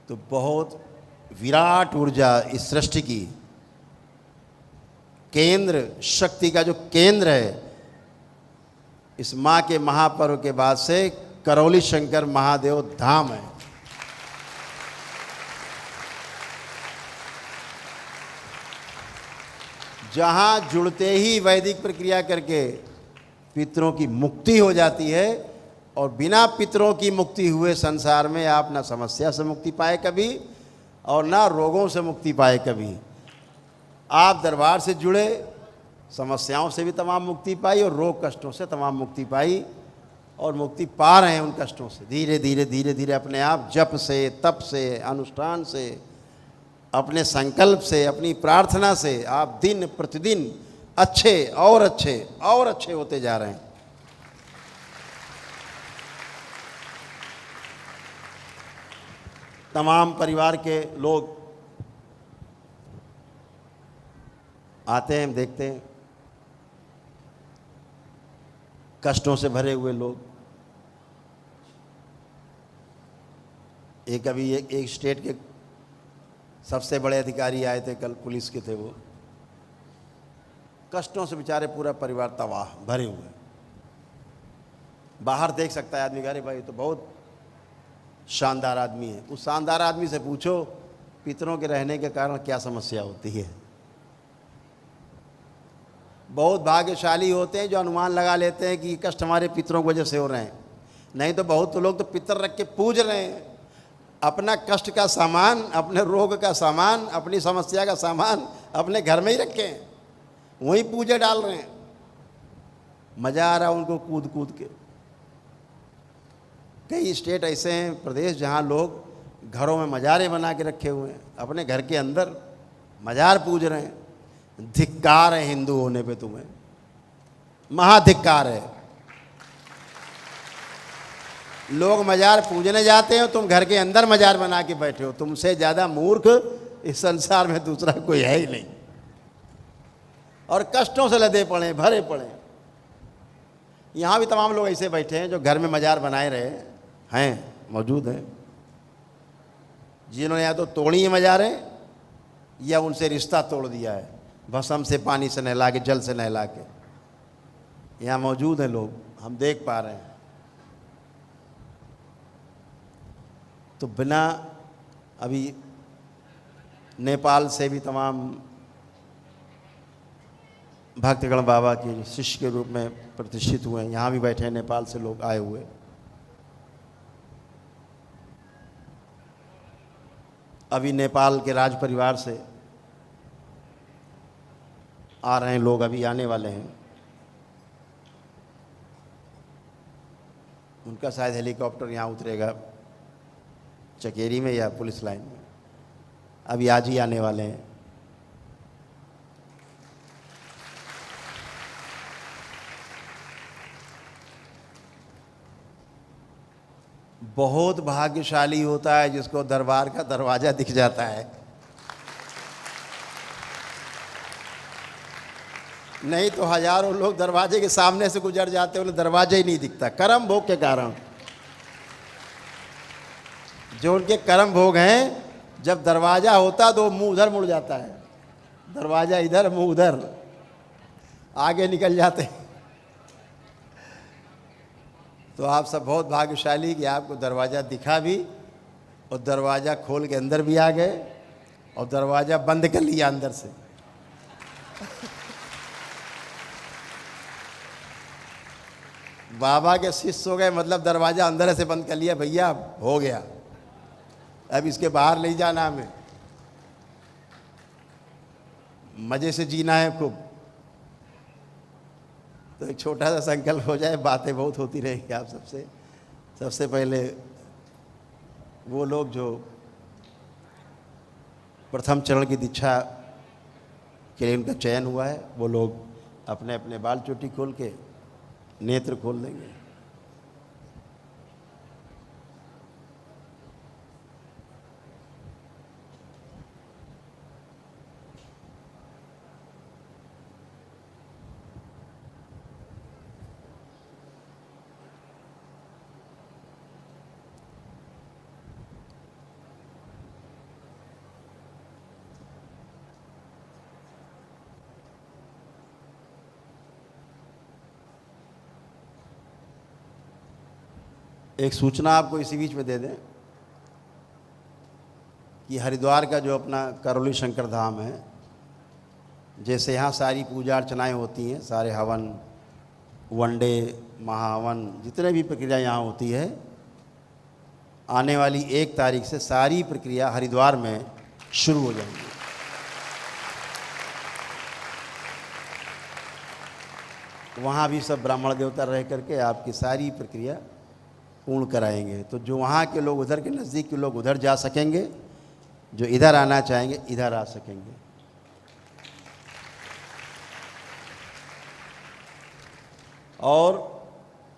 Speaker 1: तो बहुत विराट ऊर्जा इस सृष्टि की, केंद्र शक्ति का जो केंद्र है, इस माँ के महापर्व के बाद से करौली शंकर महादेव धाम है। जहां जुड़ते ही वैदिक प्रक्रिया करके पितरों की मुक्ति हो जाती है, और बिना पितरों की मुक्ति हुए संसार में आप ना समस्या से मुक्ति पाए कभी, और ना रोगों से मुक्ति पाए कभी। आप दरबार से जुड़े, समस्याओं से भी तमाम मुक्ति पाई, और रोग कष्टों से तमाम मुक्ति पाई, और मुक्ति पा रहे हैं उन कष्टों से धीरे धीरे धीरे धीरे अपने आप, जप से, तप से, अनुष्ठान से, अपने संकल्प से, अपनी प्रार्थना से आप दिन प्रतिदिन अच्छे और अच्छे और अच्छे होते जा रहे हैं। तमाम परिवार के लोग आते हैं, देखते हैं, कष्टों से भरे हुए लोग। अभी एक स्टेट के सबसे बड़े अधिकारी आए थे कल, पुलिस के थे वो, कष्टों से बेचारे पूरा परिवार तबाह भरे हुए। बाहर देख सकता है आदमी, अरे भाई तो बहुत शानदार आदमी है। उस शानदार आदमी से पूछो पितरों के रहने के कारण क्या समस्या होती है। बहुत भाग्यशाली होते हैं जो अनुमान लगा लेते हैं कि कष्ट हमारे पितरों की वजह से हो रहे हैं, नहीं तो बहुत लोग तो पितर रख के पूज रहे हैं। अपना कष्ट का सामान, अपने रोग का सामान, अपनी समस्या का सामान अपने घर में ही रखे हैं, वहीं पूजे डाल रहे हैं। मज़ा आ रहा है उनको कूद कूद के। कई स्टेट ऐसे हैं, प्रदेश, जहाँ लोग घरों में मज़ारे बना के रखे हुए हैं, अपने घर के अंदर मज़ार पूज रहे हैं। धिक्कार है हिंदू होने पे तुम्हें, महाधिक्कार है। लोग मज़ार पूजने जाते हो, तुम घर के अंदर मज़ार बना के बैठे हो। तुमसे ज़्यादा मूर्ख इस संसार में दूसरा कोई है ही नहीं। और कष्टों से लदे पड़े, भरे पड़े। यहाँ भी तमाम लोग ऐसे बैठे हैं जो घर में मज़ार बनाए रहे हैं, मौजूद हैं, जिन्होंने या तो तोड़ी है मज़ारें या उनसे रिश्ता तोड़ दिया है, भस्म से, पानी से नहला के, जल से नहला के। यहाँ मौजूद हैं लोग, हम देख पा रहे हैं। तो बिना, अभी नेपाल से भी तमाम भक्तगण बाबा के शिष्य के रूप में प्रतिष्ठित हुए हैं, यहाँ भी बैठे हैं, नेपाल से लोग आए हुए। अभी नेपाल के राज परिवार से आ रहे हैं लोग, अभी आने वाले हैं। उनका शायद हेलीकॉप्टर यहाँ उतरेगा चकेरी में या पुलिस लाइन में, अभी आज ही आने वाले हैं। बहुत भाग्यशाली होता है जिसको दरबार का दरवाजा दिख जाता है, नहीं तो हजारों लोग दरवाजे के सामने से गुजर जाते हैं, उन्हें दरवाजा ही नहीं दिखता। कर्म भोग के कारण, जो उनके कर्म भोग हैं, जब दरवाजा होता तो मुंह उधर मुड़ जाता है, दरवाजा इधर मुंह उधर, आगे निकल जाते हैं। तो आप सब बहुत भाग्यशाली कि आपको दरवाज़ा दिखा भी, और दरवाज़ा खोल के अंदर भी आ गए, और दरवाज़ा बंद कर लिया अंदर से। बाबा के शिष्य हो गए, मतलब दरवाज़ा अंदर से बंद कर लिया, भैया हो गया, अब इसके बाहर नहीं जाना, हमें मज़े से जीना है खूब। तो एक छोटा सा संकल्प हो जाए, बातें बहुत होती रहेंगी आप सबसे। सबसे पहले वो लोग जो प्रथम चरण की दीक्षा के लिए उनका चयन हुआ है, वो लोग अपने अपने बाल चोटी खोल के नेत्र खोल देंगे। एक सूचना आपको इसी बीच में दे दें कि हरिद्वार का जो अपना करौली शंकर धाम है, जैसे यहाँ सारी पूजा अर्चनाएँ होती हैं, सारे हवन, वनडे, महाहवन, जितने भी प्रक्रिया यहाँ होती है, आने वाली 1 तारीख से सारी प्रक्रिया हरिद्वार में शुरू हो जाएंगी। वहाँ भी सब ब्राह्मण देवता रह करके आपकी सारी प्रक्रिया पूर्ण कराएंगे। तो जो वहाँ के लोग, उधर के नज़दीक के लोग उधर जा सकेंगे, जो इधर आना चाहेंगे इधर आ सकेंगे। और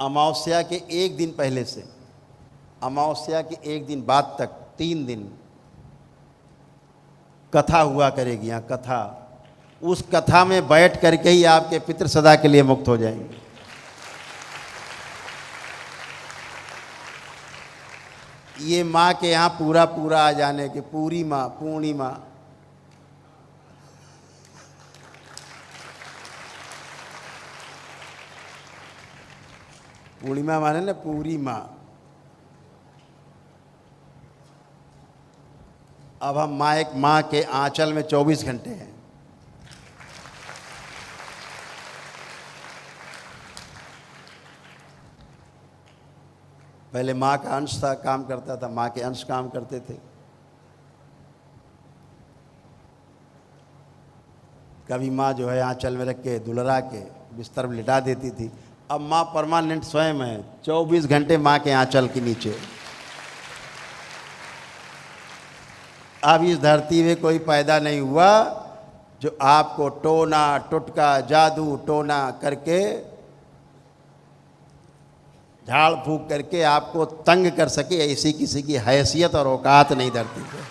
Speaker 1: अमावस्या के 1 दिन पहले से अमावस्या के 1 दिन बाद तक 3 दिन कथा हुआ करेगी यहाँ, कथा। उस कथा में बैठ करके ही आपके पितृ सदा के लिए मुक्त हो जाएंगे। ये माँ के यहाँ पूरा पूरा आ जाने के, पूरी माँ, पूर्णिमा, पूर्णिमा माने ना पूरी माँ। अब हम माँ के आंचल में 24 घंटे हैं। पहले माँ का अंश था, काम करता था, माँ के अंश काम करते थे। कभी माँ जो है आंचल में रख के दुलरा के बिस्तर में लिटा देती थी। अब माँ परमानेंट स्वयं है, 24 घंटे माँ के आंचल के नीचे। अब इस धरती में कोई पैदा नहीं हुआ जो आपको टोना टुटका जादू टोना करके, झाड़ फूक करके आपको तंग कर सके। ऐसी किसी की हैसियत और औकात नहीं धरती पे।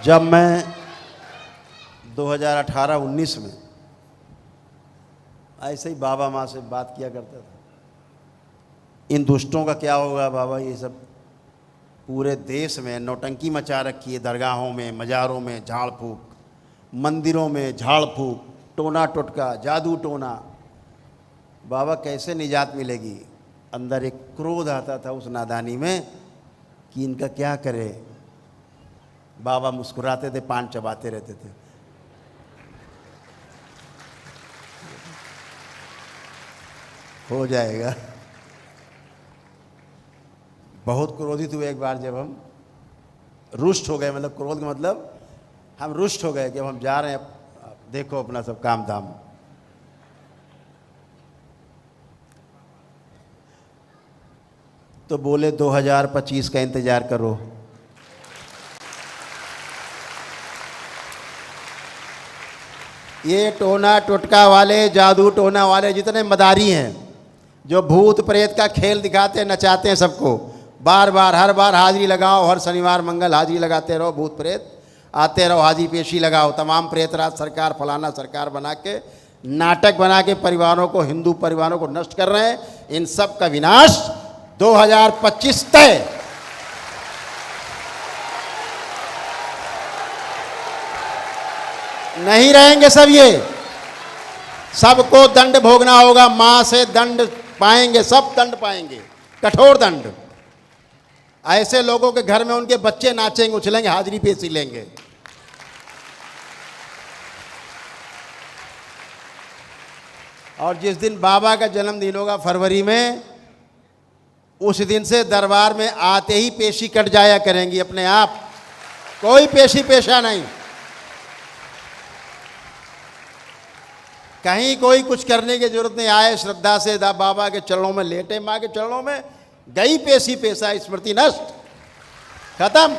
Speaker 1: जब मैं 2018-19 में ऐसे ही बाबा माँ से बात किया करता था, इन दुष्टों का क्या होगा बाबा, ये सब पूरे देश में नौटंकी मचा रखी है। दरगाहों में, मज़ारों में झाड़ फूक, मंदिरों में झाड़ फूक, टोना टुटका, जादू टोना। बाबा कैसे निजात मिलेगी? अंदर एक क्रोध आता था उस नादानी में कि इनका क्या करे। बाबा मुस्कुराते थे, पान चबाते रहते थे। हो जाएगा। बहुत क्रोधित हुए एक बार, जब हम रुष्ट हो गए, मतलब क्रोध का मतलब हम रुष्ट हो गए कि अब हम जा रहे हैं, देखो अपना सब काम धाम। तो बोले 2025 का इंतजार करो। ये टोना टुटका वाले, जादू टोना वाले जितने मदारी हैं, जो भूत प्रेत का खेल दिखाते हैं, नचाते हैं सबको, बार बार हर बार हाजिरी लगाओ, हर शनिवार मंगल हाजिरी लगाते रहो, भूत प्रेत आते रहो, हाजिरी पेशी लगाओ। तमाम प्रेतराज सरकार, फलाना सरकार बना के, नाटक बना के परिवारों को, हिंदू परिवारों को नष्ट कर रहे हैं। इन सब का विनाश 2025 तय। नहीं रहेंगे सब, ये सबको दंड भोगना होगा। मां से दंड पाएंगे, सब दंड पाएंगे, कठोर दंड। ऐसे लोगों के घर में उनके बच्चे नाचेंगे, उछलेंगे, हाजिरी पेशी लेंगे। और जिस दिन बाबा का जन्मदिन होगा फरवरी में, उस दिन से दरबार में आते ही पेशी कट जाया करेंगी अपने आप। कोई पेशी पेशा नहीं, कहीं कोई कुछ करने की जरूरत नहीं। आए श्रद्धा से बाबा के चरणों में लेटे, माँ के चरणों में, गई पेशी पेशा, स्मृति नष्ट, खत्म।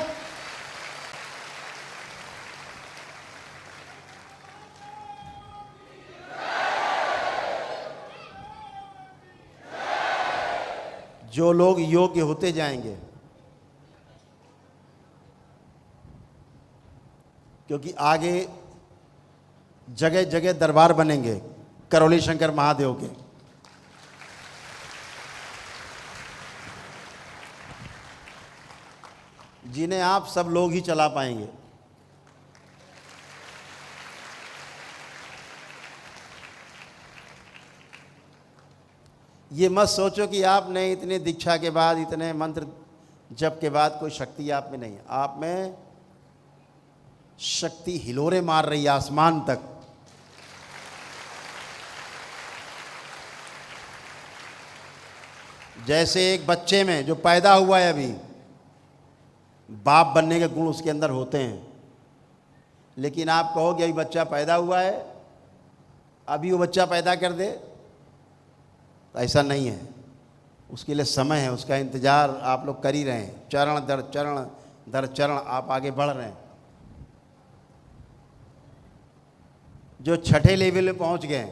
Speaker 1: जो लोग योग्य होते जाएंगे, क्योंकि आगे जगह जगह दरबार बनेंगे करौली शंकर महादेव के। जिन्हें आप सब लोग ही चला पाएंगे। ये मत सोचो कि आपने इतने दीक्षा के बाद, इतने मंत्र जप के बाद कोई शक्ति आप में नहीं है। आप में शक्ति हिलोरे मार रही है आसमान तक। जैसे एक बच्चे में जो पैदा हुआ है अभी, बाप बनने के गुण उसके अंदर होते हैं, लेकिन आप कहोगे अभी बच्चा पैदा हुआ है, अभी वो बच्चा पैदा कर दे, तो ऐसा नहीं है। उसके लिए समय है, उसका इंतज़ार आप लोग कर ही रहे हैं। चरण दर चरण आप आगे बढ़ रहे हैं। जो छठे लेवल में पहुंच गए,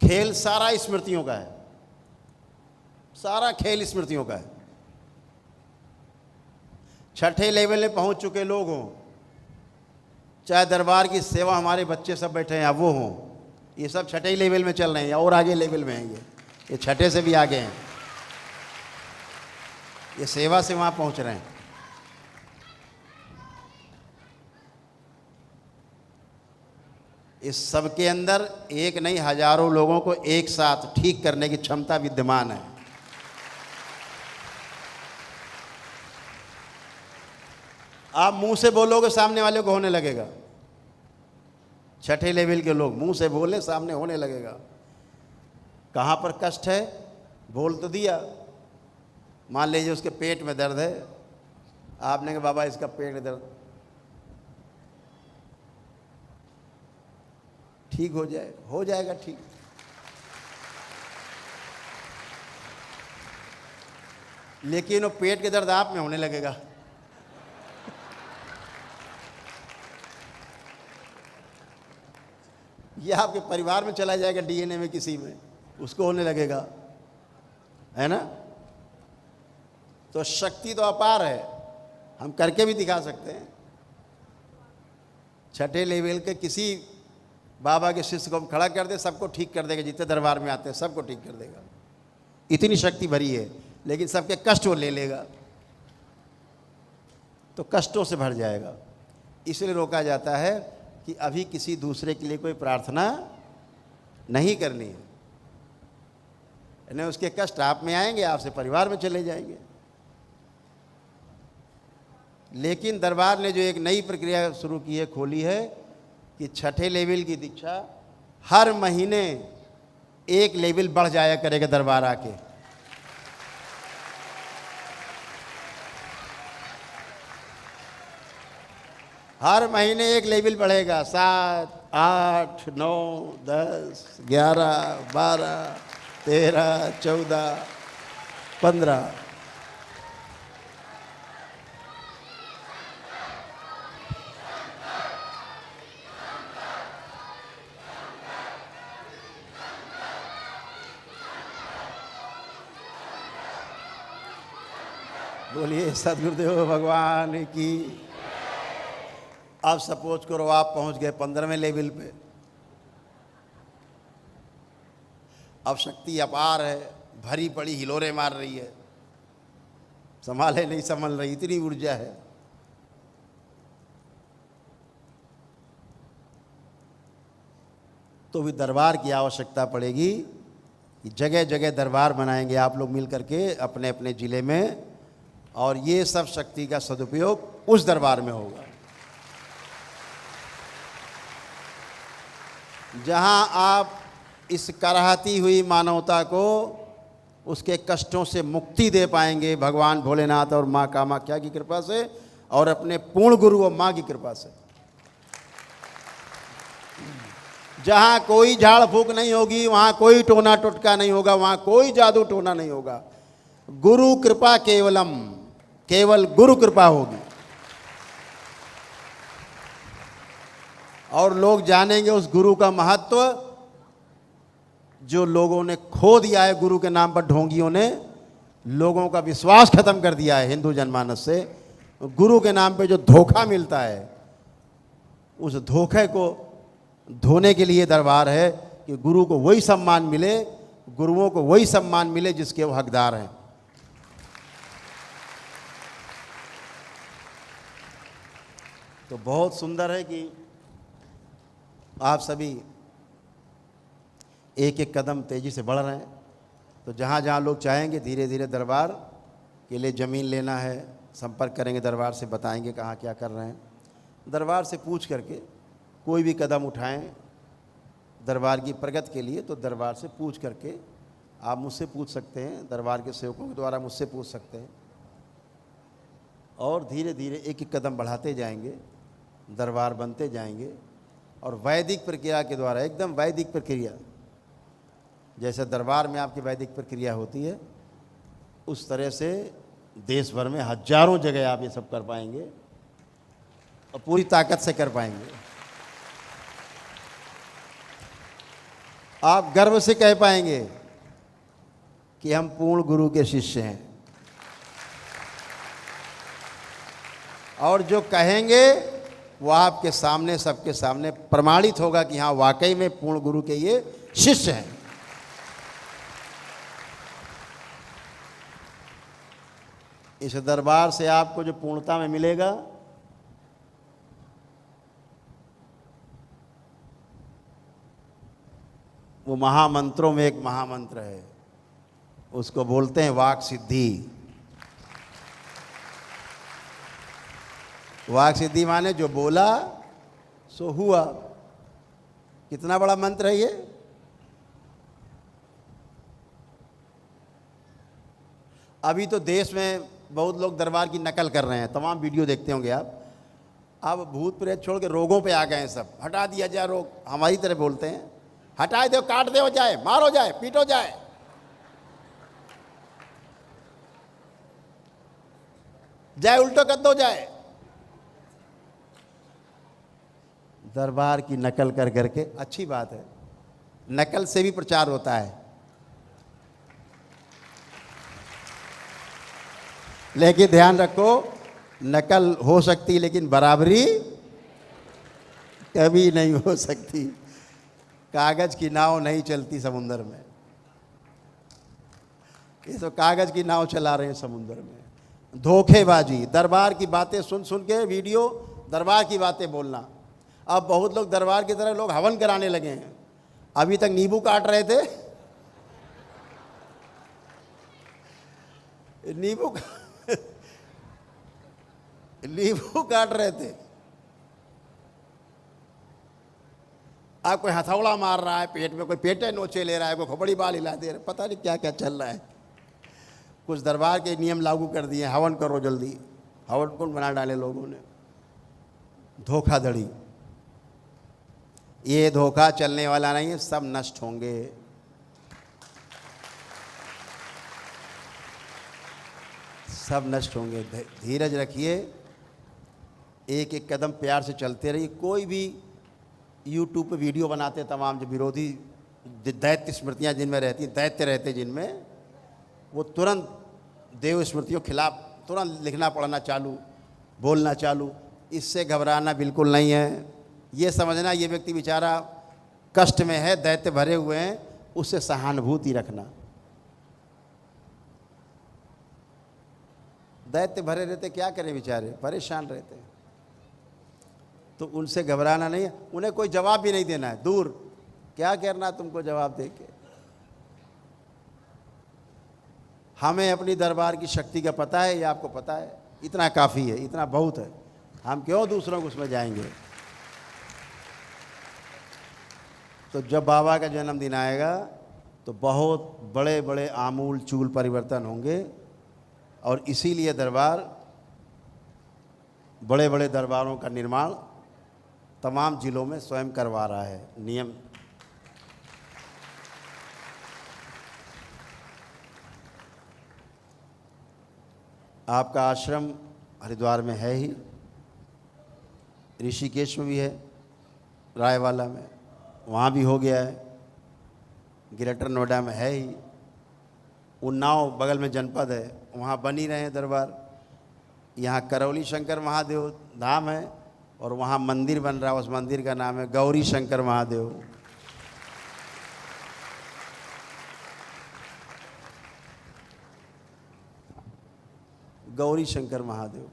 Speaker 1: खेल सारा स्मृतियों का है, सारा खेल स्मृतियों का है। छठे लेवल में पहुंच चुके लोग हों, चाहे दरबार की सेवा हमारे बच्चे सब बैठे हैं, अब वो हों, ये सब छठे लेवल में चल रहे हैं, और आगे लेवल में हैं। ये छठे से भी आगे हैं, ये सेवा से वहाँ पहुँच रहे हैं। इस सब के अंदर एक नहीं, हजारों लोगों को एक साथ ठीक करने की क्षमता विद्यमान है। आप मुंह से बोलोगे, सामने वाले को होने लगेगा। छठे लेवल के लोग मुंह से बोले, सामने होने लगेगा। कहाँ पर कष्ट है बोल तो दिया। मान लीजिए उसके पेट में दर्द है, आपने कहा बाबा इसका पेट में दर्द, ठीक हो जाएगा ठीक। लेकिन वो पेट के दर्द आप में होने लगेगा। ये आपके परिवार में चला जाएगा, डीएनए में किसी में, उसको होने लगेगा, है ना। तो शक्ति तो अपार है, हम करके भी दिखा सकते हैं। छठे लेवल के किसी बाबा के शिष्य को खड़ा कर दे, सबको ठीक कर देगा। जितने दरबार में आते हैं सबको ठीक कर देगा, इतनी शक्ति भरी है। लेकिन सबके कष्ट वो ले लेगा, तो कष्टों से भर जाएगा। इसलिए रोका जाता है कि अभी किसी दूसरे के लिए कोई प्रार्थना नहीं करनी है, नहीं उसके कष्ट आप में आएंगे, आपसे परिवार में चले जाएंगे। लेकिन दरबार ने जो एक नई प्रक्रिया शुरू की है, खोली है, कि छठे लेवल की दीक्षा हर महीने एक लेवल बढ़ जाया करेगा दरबार आके। हर महीने एक लेवल बढ़ेगा, 7, 8, 9, 10, 11, 12, 13, 14, 15। बोलिए सदगुरुदेव भगवान की। अब सपोज करो आप पहुंच गए 15वें लेवल पे। अब शक्ति अपार है, भरी पड़ी हिलोरे मार रही है, संभाले नहीं संभल रही, इतनी ऊर्जा है। तो भी दरबार की आवश्यकता पड़ेगी कि जगह जगह दरबार बनाएंगे आप लोग मिल करके अपने अपने ज़िले में, और ये सब शक्ति का सदुपयोग उस दरबार में होगा जहां आप इस कराहती हुई मानवता को उसके कष्टों से मुक्ति दे पाएंगे भगवान भोलेनाथ और माँ कामाख्या की कृपा से, और अपने पूर्ण गुरु और माँ की कृपा से। जहां कोई झाड़ फूक नहीं होगी, वहां कोई टोना टोटका नहीं होगा, वहां कोई जादू टोना नहीं होगा। गुरु कृपा केवलम, केवल गुरु कृपा होगी। और लोग जानेंगे उस गुरु का महत्व जो लोगों ने खो दिया है। गुरु के नाम पर ढोंगियों ने लोगों का विश्वास खत्म कर दिया है हिंदू जनमानस से। गुरु के नाम पे जो धोखा मिलता है उस धोखे को धोने के लिए दरबार है कि गुरु को वही सम्मान मिले, गुरुओं को वही सम्मान मिले जिसके वो हकदार हैं। तो बहुत सुंदर है कि आप सभी एक एक कदम तेज़ी से बढ़ रहे हैं। तो जहाँ जहाँ लोग चाहेंगे धीरे धीरे दरबार के लिए ज़मीन लेना है, संपर्क करेंगे दरबार से, बताएंगे कहाँ क्या कर रहे हैं। दरबार से पूछ करके कोई भी कदम उठाएं दरबार की प्रगति के लिए, तो दरबार से पूछ करके आप मुझसे पूछ सकते हैं, दरबार के सेवकों के द्वारा मुझसे पूछ सकते हैं। और धीरे धीरे एक एक कदम बढ़ाते जाएंगे, दरबार बनते जाएंगे। और वैदिक प्रक्रिया के द्वारा, एकदम वैदिक प्रक्रिया, जैसे दरबार में आपकी वैदिक प्रक्रिया होती है, उस तरह से देश भर में हजारों जगह आप ये सब कर पाएंगे और पूरी ताकत से कर पाएंगे। आप गर्व से कह पाएंगे कि हम पूर्ण गुरु के शिष्य हैं। और जो कहेंगे वो आपके सामने, सबके सामने प्रमाणित होगा कि हाँ वाकई में पूर्ण गुरु के ये शिष्य हैं। इस दरबार से आपको जो पूर्णता में मिलेगा, वो महामंत्रों में एक महामंत्र है, उसको बोलते हैं वाक सिद्धि। वाक सिद्धि माने जो बोला सो हुआ। कितना बड़ा मंत्र है ये। अभी तो देश में बहुत लोग दरबार की नकल कर रहे हैं, तमाम वीडियो देखते होंगे आप। अब भूत प्रेत छोड़ के रोगों पे आ गए हैं सब। हटा दिया जाए रोग, हमारी तरह बोलते हैं, हटा दो, काट दो जाए, मारो जाए, पीटो जाए। जाए उल्टो कर दो जाए। दरबार की नकल कर करके, अच्छी बात है, नकल से भी प्रचार होता है, लेकिन ध्यान रखो नकल हो सकती है लेकिन बराबरी कभी नहीं हो सकती। कागज की नाव नहीं चलती समुंदर में। ये तो कागज की नाव चला रहे हैं समुंदर में। धोखेबाजी, दरबार की बातें सुन सुन के वीडियो, दरबार की बातें बोलना। अब बहुत लोग दरबार की तरह लोग हवन कराने लगे हैं। अभी तक नींबू काट रहे थे, नींबू काट रहे थे। आप कोई हथौड़ा मार रहा है पेट में, कोई पेटे नोचे ले रहा है, कोई खोपड़ी बाल हिला दे रहा है, पता नहीं क्या क्या चल रहा है। कुछ दरबार के नियम लागू कर दिए, हवन करो जल्दी। हवन कौन बना डाले लोगों ने। धोखाधड़ी, ये धोखा चलने वाला नहीं है, सब नष्ट होंगे। सब नष्ट होंगे। धीरज रखिए, एक एक कदम प्यार से चलते रहिए। कोई भी यूट्यूब पे वीडियो बनाते तमाम, जो विरोधी दैत्य स्मृतियाँ जिनमें रहती हैं, दैत्य रहते जिनमें, वो तुरंत देव स्मृतियों के खिलाफ तुरंत लिखना पढ़ना चालू, बोलना चालू। इससे घबराना बिल्कुल नहीं है। ये समझना ये व्यक्ति बेचारा कष्ट में है, दैत्य भरे हुए हैं, उससे सहानुभूति रखना। दैत्य भरे रहते क्या करें बेचारे, परेशान रहते हैं। तो उनसे घबराना नहीं है। उन्हें कोई जवाब भी नहीं देना है, दूर। क्या करना तुमको जवाब दे के। हमें अपनी दरबार की शक्ति का पता है, ये आपको पता है, इतना काफ़ी है, इतना बहुत है। हम क्यों दूसरों को उसमें जाएंगे। तो जब बाबा का जन्मदिन आएगा तो बहुत बड़े बड़े आमूल चूल परिवर्तन होंगे। और इसीलिए दरबार, बड़े बड़े दरबारों का निर्माण तमाम जिलों में स्वयं करवा रहा है। नियम आपका आश्रम हरिद्वार में है ही, ऋषिकेश में भी है, रायवाला में, वहाँ भी हो गया है, ग्रेटर नोएडा में है ही, उन्नाव बगल में जनपद है, वहाँ बन ही रहे हैं दरबार। यहाँ करौली शंकर महादेव धाम है, और वहाँ मंदिर बन रहा है, उस मंदिर का नाम है गौरी शंकर महादेव। गौरी शंकर महादेव।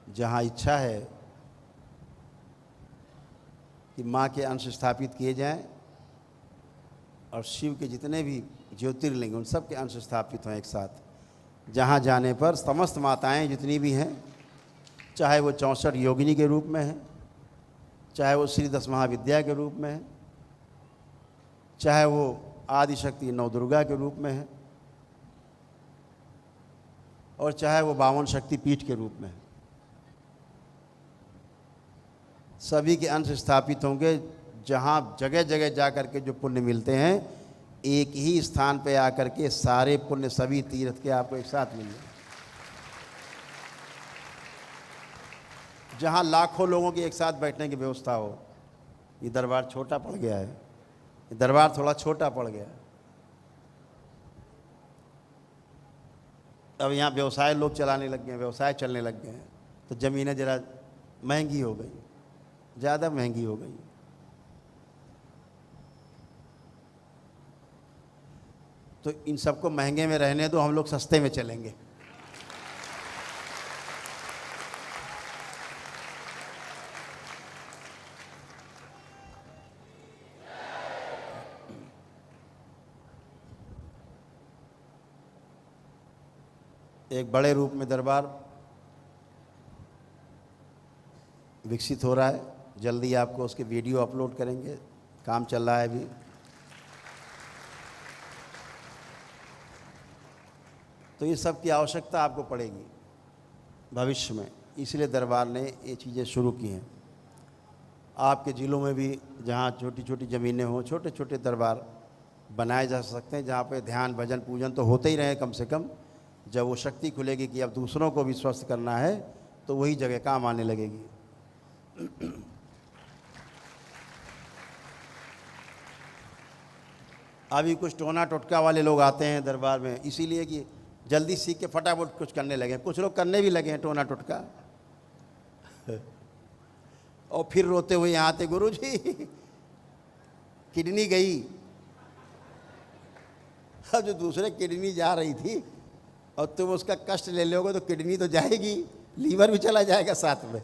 Speaker 1: जहाँ इच्छा है कि माँ के अंश स्थापित किए जाएं और शिव के जितने भी ज्योतिर्लिंग उन सब के अंश स्थापित हों एक साथ, जहाँ जाने पर समस्त माताएं जितनी भी हैं, चाहे वो 64 योगिनी के रूप में हैं, चाहे वो श्री 10 महाविद्या के रूप में है, चाहे वो आदिशक्ति नवदुर्गा के रूप में है, और चाहे वो 52 शक्ति पीठ के रूप में है, सभी के अंश स्थापित होंगे। जहाँ जगह जगह जा कर के जो पुण्य मिलते हैं, एक ही स्थान पे आकर के सारे पुण्य सभी तीर्थ के आपको एक साथ मिल जाए। जहाँ लाखों लोगों की एक साथ बैठने की व्यवस्था हो। ये दरबार छोटा पड़ गया है, ये दरबार थोड़ा छोटा पड़ गया है। अब यहाँ व्यवसाय लोग चलाने लग गए हैं, व्यवसाय चलने लग गए हैं, तो ज़मीनें ज़रा महंगी हो गई, ज़्यादा महंगी हो गई। तो इन सबको महंगे में रहने दो, हम लोग सस्ते में चलेंगे। एक बड़े रूप में दरबार विकसित हो रहा है, जल्दी आपको उसके वीडियो अपलोड करेंगे, काम चल रहा है अभी। तो ये सब की आवश्यकता आपको पड़ेगी भविष्य में, इसलिए दरबार ने ये चीज़ें शुरू की हैं। आपके ज़िलों में भी जहाँ छोटी छोटी ज़मीनें हों, छोटे छोटे दरबार बनाए जा सकते हैं, जहाँ पे ध्यान भजन पूजन तो होते ही रहे। कम से कम जब वो शक्ति खुलेगी कि अब दूसरों को भी स्वस्थ करना है, तो वही जगह काम आने लगेगी। अभी कुछ टोना टोटका वाले लोग आते हैं दरबार में, इसीलिए कि जल्दी सीख के फटाफट कुछ करने लगे। कुछ लोग करने भी लगे हैं टोना टोटका, और फिर रोते हुए यहाँ आते, गुरुजी किडनी गई। अब जो दूसरे किडनी जा रही थी और तुम उसका कष्ट ले लोगे तो किडनी तो जाएगी, लीवर भी चला जाएगा साथ में।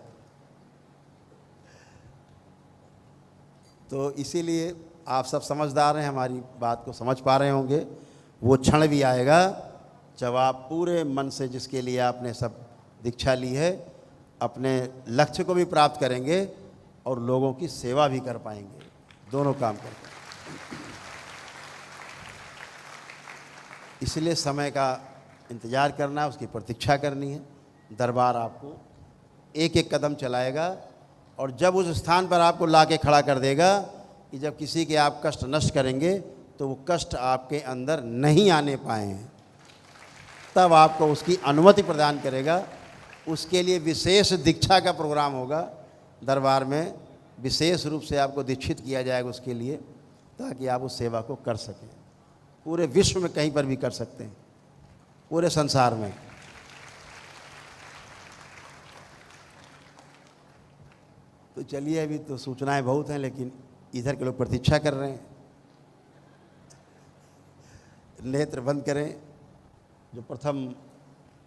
Speaker 1: तो इसीलिए आप सब समझदार हैं, हमारी बात को समझ पा रहे होंगे। वो क्षण भी आएगा जब आप पूरे मन से, जिसके लिए आपने सब दीक्षा ली है, अपने लक्ष्य को भी प्राप्त करेंगे और लोगों की सेवा भी कर पाएंगे, दोनों काम कर पाएंगे। इसलिए समय का इंतज़ार करना है, उसकी प्रतीक्षा करनी है। दरबार आपको एक एक कदम चलाएगा, और जब उस स्थान पर आपको ला के खड़ा कर देगा कि जब किसी के आप कष्ट नष्ट करेंगे तो वो कष्ट आपके अंदर नहीं आने पाए हैं, तब आपको उसकी अनुमति प्रदान करेगा। उसके लिए विशेष दीक्षा का प्रोग्राम होगा दरबार में, विशेष रूप से आपको दीक्षित किया जाएगा उसके लिए, ताकि आप उस सेवा को कर सकें। पूरे विश्व में कहीं पर भी कर सकते हैं, पूरे संसार में। तो चलिए, अभी तो सूचनाएं बहुत हैं, लेकिन इधर के लोग प्रतीक्षा कर रहे हैं। नेत्र बंद करें। जो प्रथम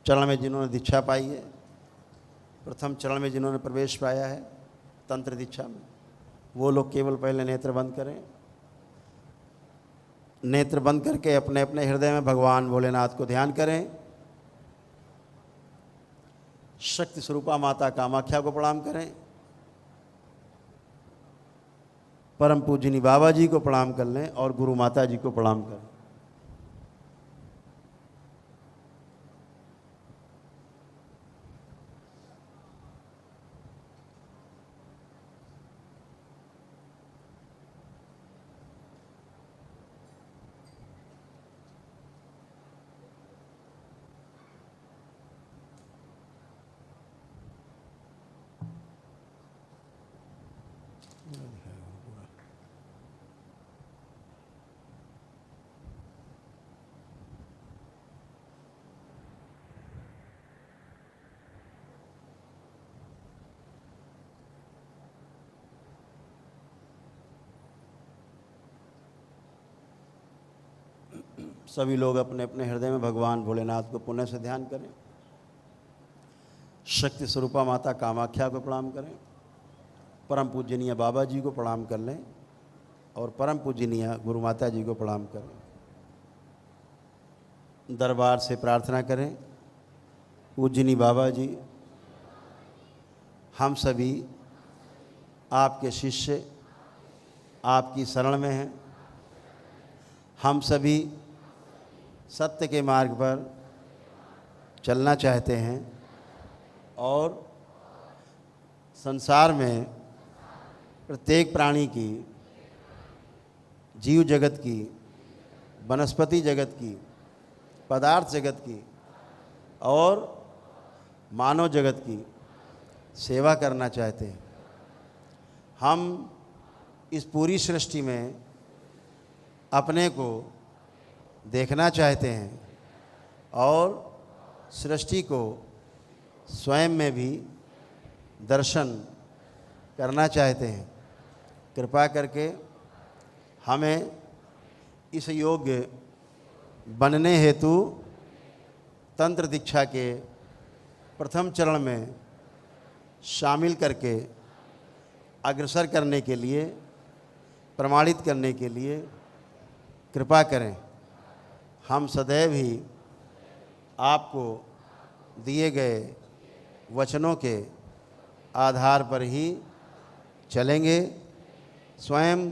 Speaker 1: चरण में जिन्होंने दीक्षा पाई है, प्रथम चरण में जिन्होंने प्रवेश पाया है तंत्र दीक्षा में, वो लोग केवल पहले नेत्र बंद करें। नेत्र बंद करके अपने अपने हृदय में भगवान भोलेनाथ को ध्यान करें। शक्ति स्वरूपा माता कामाख्या को प्रणाम करें। परम पूजनी बाबा जी को प्रणाम कर लें और गुरु माता जी को प्रणाम करें। सभी लोग अपने अपने हृदय में भगवान भोलेनाथ को पुण्य से ध्यान करें। शक्ति स्वरूपा माता कामाख्या को प्रणाम करें। परम पूजनीय बाबा जी को प्रणाम कर लें और परम पूजनीय गुरु माता जी को प्रणाम करें। दरबार से प्रार्थना करें, पूजनीय बाबा जी, हम सभी आपके शिष्य आपकी शरण में हैं। हम सभी सत्य के मार्ग पर चलना चाहते हैं और संसार में प्रत्येक प्राणी की, जीव जगत की, वनस्पति जगत की, पदार्थ जगत की और मानव जगत की सेवा करना चाहते हैं। हम इस पूरी सृष्टि में अपने को देखना चाहते हैं और सृष्टि को स्वयं में भी दर्शन करना चाहते हैं। कृपा करके हमें इस योग्य बनने हेतु तंत्र दीक्षा के प्रथम चरण में शामिल करके अग्रसर करने के लिए, प्रमाणित करने के लिए कृपा करें। हम सदैव ही आपको दिए गए वचनों के आधार पर ही चलेंगे, स्वयं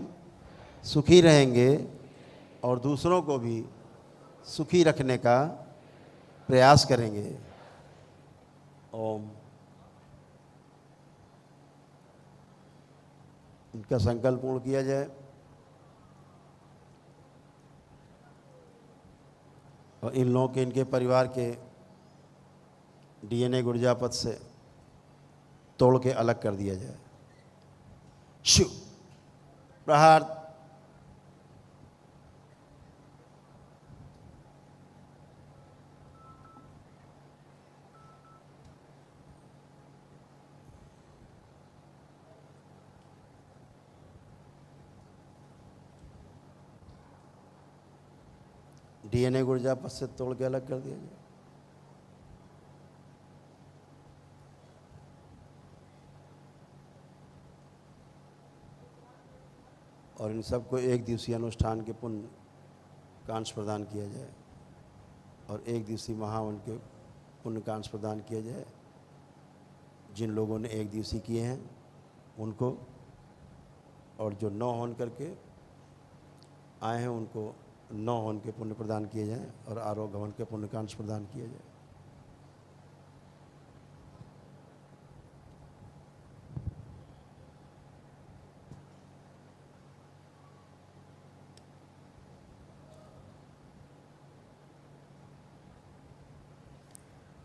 Speaker 1: सुखी रहेंगे और दूसरों को भी सुखी रखने का प्रयास करेंगे। ओम। इनका संकल्प पूर्ण किया जाए और इन लोगों के, इनके परिवार के डीएनए गुर्जापद से तोड़ के अलग कर दिया जाए। शिव प्रहार। डीएनए गुर्जापद से तोड़ के अलग कर दिया जाए। और इन सबको एक दिवसीय अनुष्ठान के पुण्य कांश प्रदान किया जाए और एक दिवसीय महावन के पुण्य कांश प्रदान किया जाए। जिन लोगों ने एक दिवसीय किए हैं उनको, और जो 9 होन करके आए हैं उनको 9 होन के पुण्य प्रदान किए जाएं और आरोग्य हवन के पुण्य कांश प्रदान किया जाए।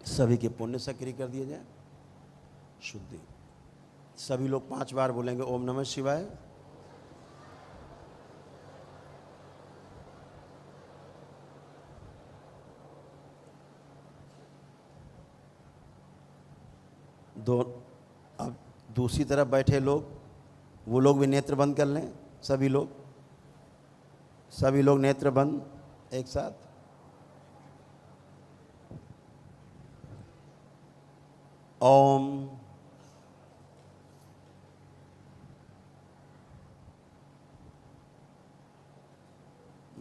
Speaker 1: सभी के पुण्य सक्रिय कर दिए जाए। शुद्धि। सभी लोग 5 बार बोलेंगे ओम नमः शिवाय। अब दूसरी तरफ बैठे लोग, वो लोग भी नेत्र बंद कर लें। सभी लोग नेत्र बंद एक साथ। ओम।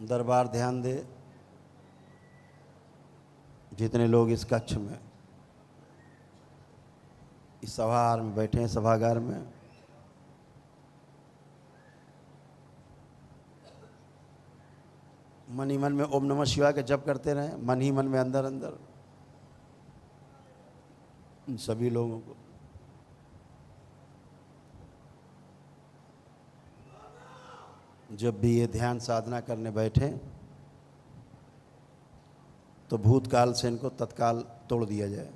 Speaker 1: दरबार ध्यान दे। जितने लोग इस कक्ष में, इस सभागार में बैठे हैं, सभागार में, मन ही मन में ओम नमः शिवाय का जप करते रहें, मन ही मन में अंदर अंदर। इन सभी लोगों को जब भी ये ध्यान साधना करने बैठे तो भूतकाल से इनको तत्काल तोड़ दिया जाए।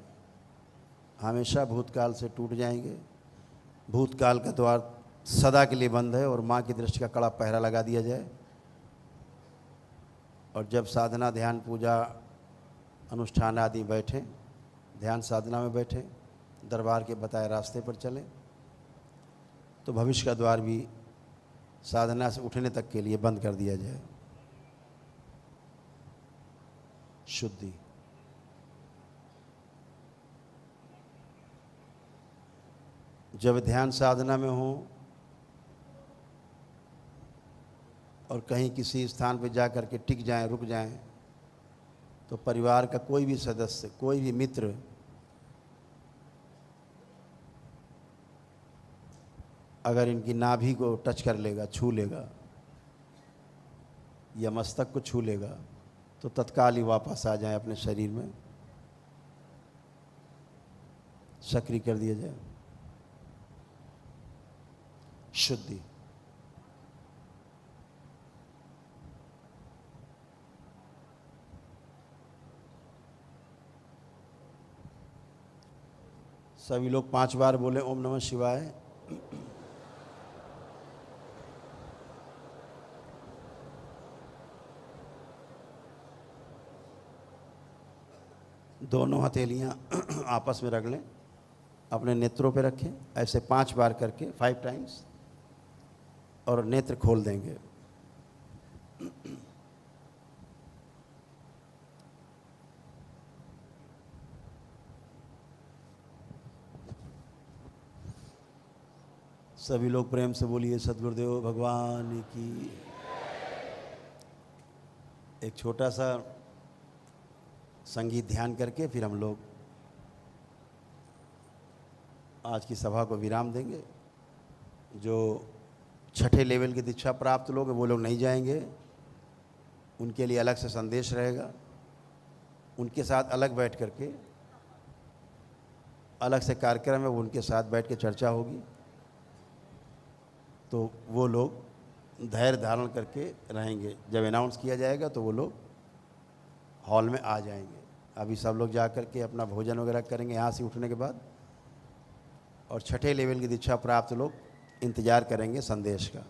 Speaker 1: हमेशा भूतकाल से टूट जाएंगे। भूतकाल का द्वार सदा के लिए बंद है और माँ की दृष्टि का कड़ा पहरा लगा दिया जाए। और जब साधना, ध्यान, पूजा, अनुष्ठान आदि बैठें, ध्यान साधना में बैठें, दरबार के बताए रास्ते पर चलें, तो भविष्य का द्वार भी साधना से उठने तक के लिए बंद कर दिया जाए। शुद्धि। जब ध्यान साधना में हो और कहीं किसी स्थान पर जा कर के टिक जाएं, रुक जाएं, तो परिवार का कोई भी सदस्य, कोई भी मित्र अगर इनकी नाभि को टच कर लेगा, छू लेगा या मस्तक को छू लेगा, तो तत्काल ही वापस आ जाए अपने शरीर में, सक्रिय कर दिया जाए। शुद्धि। सभी लोग 5 बार बोले ओम नमः शिवाय। दोनों हथेलियां आपस में रख लें, अपने नेत्रों पे रखें, ऐसे 5 बार करके 5 टाइम्स, और नेत्र खोल देंगे। सभी लोग प्रेम से बोलिए सद्गुरुदेव भगवान की। एक छोटा सा संगीत ध्यान करके फिर हम लोग आज की सभा को विराम देंगे। जो 6ठे लेवल की दीक्षा प्राप्त लोग हैं वो लोग नहीं जाएंगे, उनके लिए अलग से संदेश रहेगा। उनके साथ अलग बैठ करके अलग से कार्यक्रम है, वो उनके साथ बैठ के चर्चा होगी। तो वो लोग धैर्य धारण करके रहेंगे। जब अनाउंस किया जाएगा तो वो लोग हॉल में आ जाएंगे। अभी सब लोग जा कर के अपना भोजन वगैरह करेंगे यहाँ से उठने के बाद, और 6ठे लेवल की दीक्षा प्राप्त लोग इंतज़ार करेंगे संदेश का।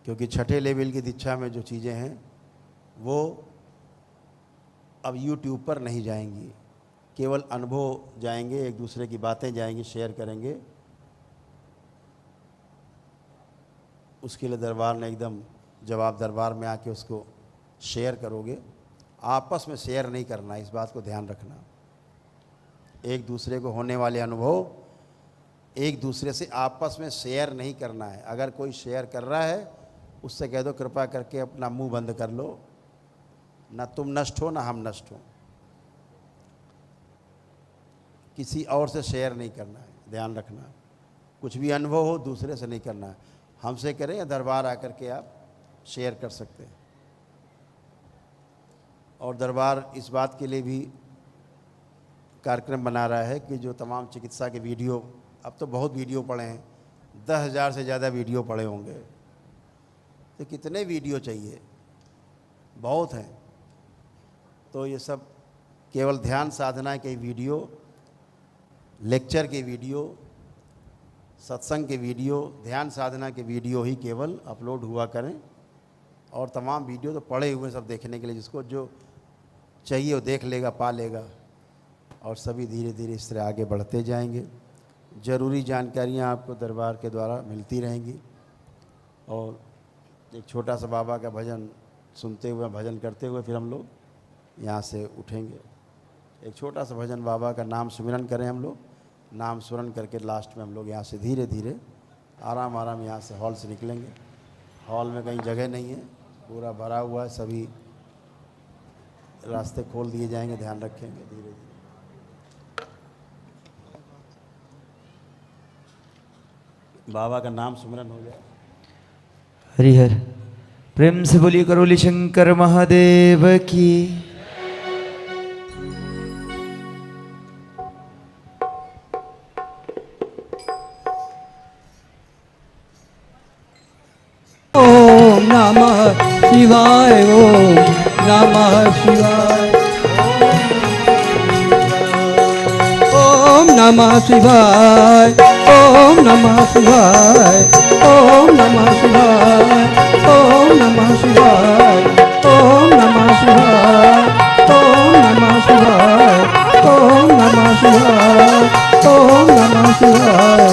Speaker 1: क्योंकि 6ठे लेवल की दीक्षा में जो चीज़ें हैं वो अब YouTube पर नहीं जाएंगी, केवल अनुभव जाएंगे, एक दूसरे की बातें जाएंगी, शेयर करेंगे। उसके लिए दरबार ने एकदम, जब आप दरबार में आके उसको शेयर करोगे, आपस में शेयर नहीं करना, इस बात को ध्यान रखना। एक दूसरे को होने वाले अनुभव एक दूसरे से आपस में शेयर नहीं करना है। अगर कोई शेयर कर रहा है उससे कह दो कृपा करके अपना मुंह बंद कर लो, ना तुम नष्ट हो ना हम नष्ट हो। किसी और से शेयर नहीं करना है, ध्यान रखना। कुछ भी अनुभव हो दूसरे से नहीं करना है, हमसे करें या दरबार आकर के आप शेयर कर सकते हैं। और दरबार इस बात के लिए भी कार्यक्रम बना रहा है कि जो तमाम चिकित्सा के वीडियो, अब तो बहुत वीडियो पड़े हैं, 10,000 से ज़्यादा वीडियो पड़े होंगे, तो कितने वीडियो चाहिए, बहुत हैं। तो ये सब केवल ध्यान साधना के वीडियो, लेक्चर के वीडियो, सत्संग के वीडियो, ध्यान साधना के वीडियो ही केवल अपलोड हुआ करें। और तमाम वीडियो तो पड़े हुए सब देखने के लिए, जिसको जो चाहिए वो देख लेगा, पा लेगा। और सभी धीरे धीरे इस तरह आगे बढ़ते जाएंगे। ज़रूरी जानकारियाँ आपको दरबार के द्वारा मिलती रहेंगी। और एक छोटा सा बाबा का भजन सुनते हुए, भजन करते हुए फिर हम लोग यहाँ से उठेंगे। एक छोटा सा भजन बाबा का नाम सुमिरन करें हम लोग। नाम स्मरण करके लास्ट में हम लोग यहाँ से धीरे धीरे आराम आराम यहाँ से हॉल से निकलेंगे। हॉल में कहीं जगह नहीं है, पूरा भरा हुआ है, सभी रास्ते खोल दिए जाएंगे, ध्यान रखेंगे धीरे धीरे। बाबा का नाम सुमिरन हो जाए।
Speaker 2: हरिहर। प्रेम से बोलिए करोली शंकर महादेव की।
Speaker 3: ओम नमः शिवाय, ओम नमः शिवाय, ओम नमः शिवाय, ओम नमः शिवाय, ओम नमः शिवाय, ओम नमः शिवाय, ओम नमः शिवाय, ओम नमः शिवाय, ओम नमः शिवाय, ओम नमः शिवाय,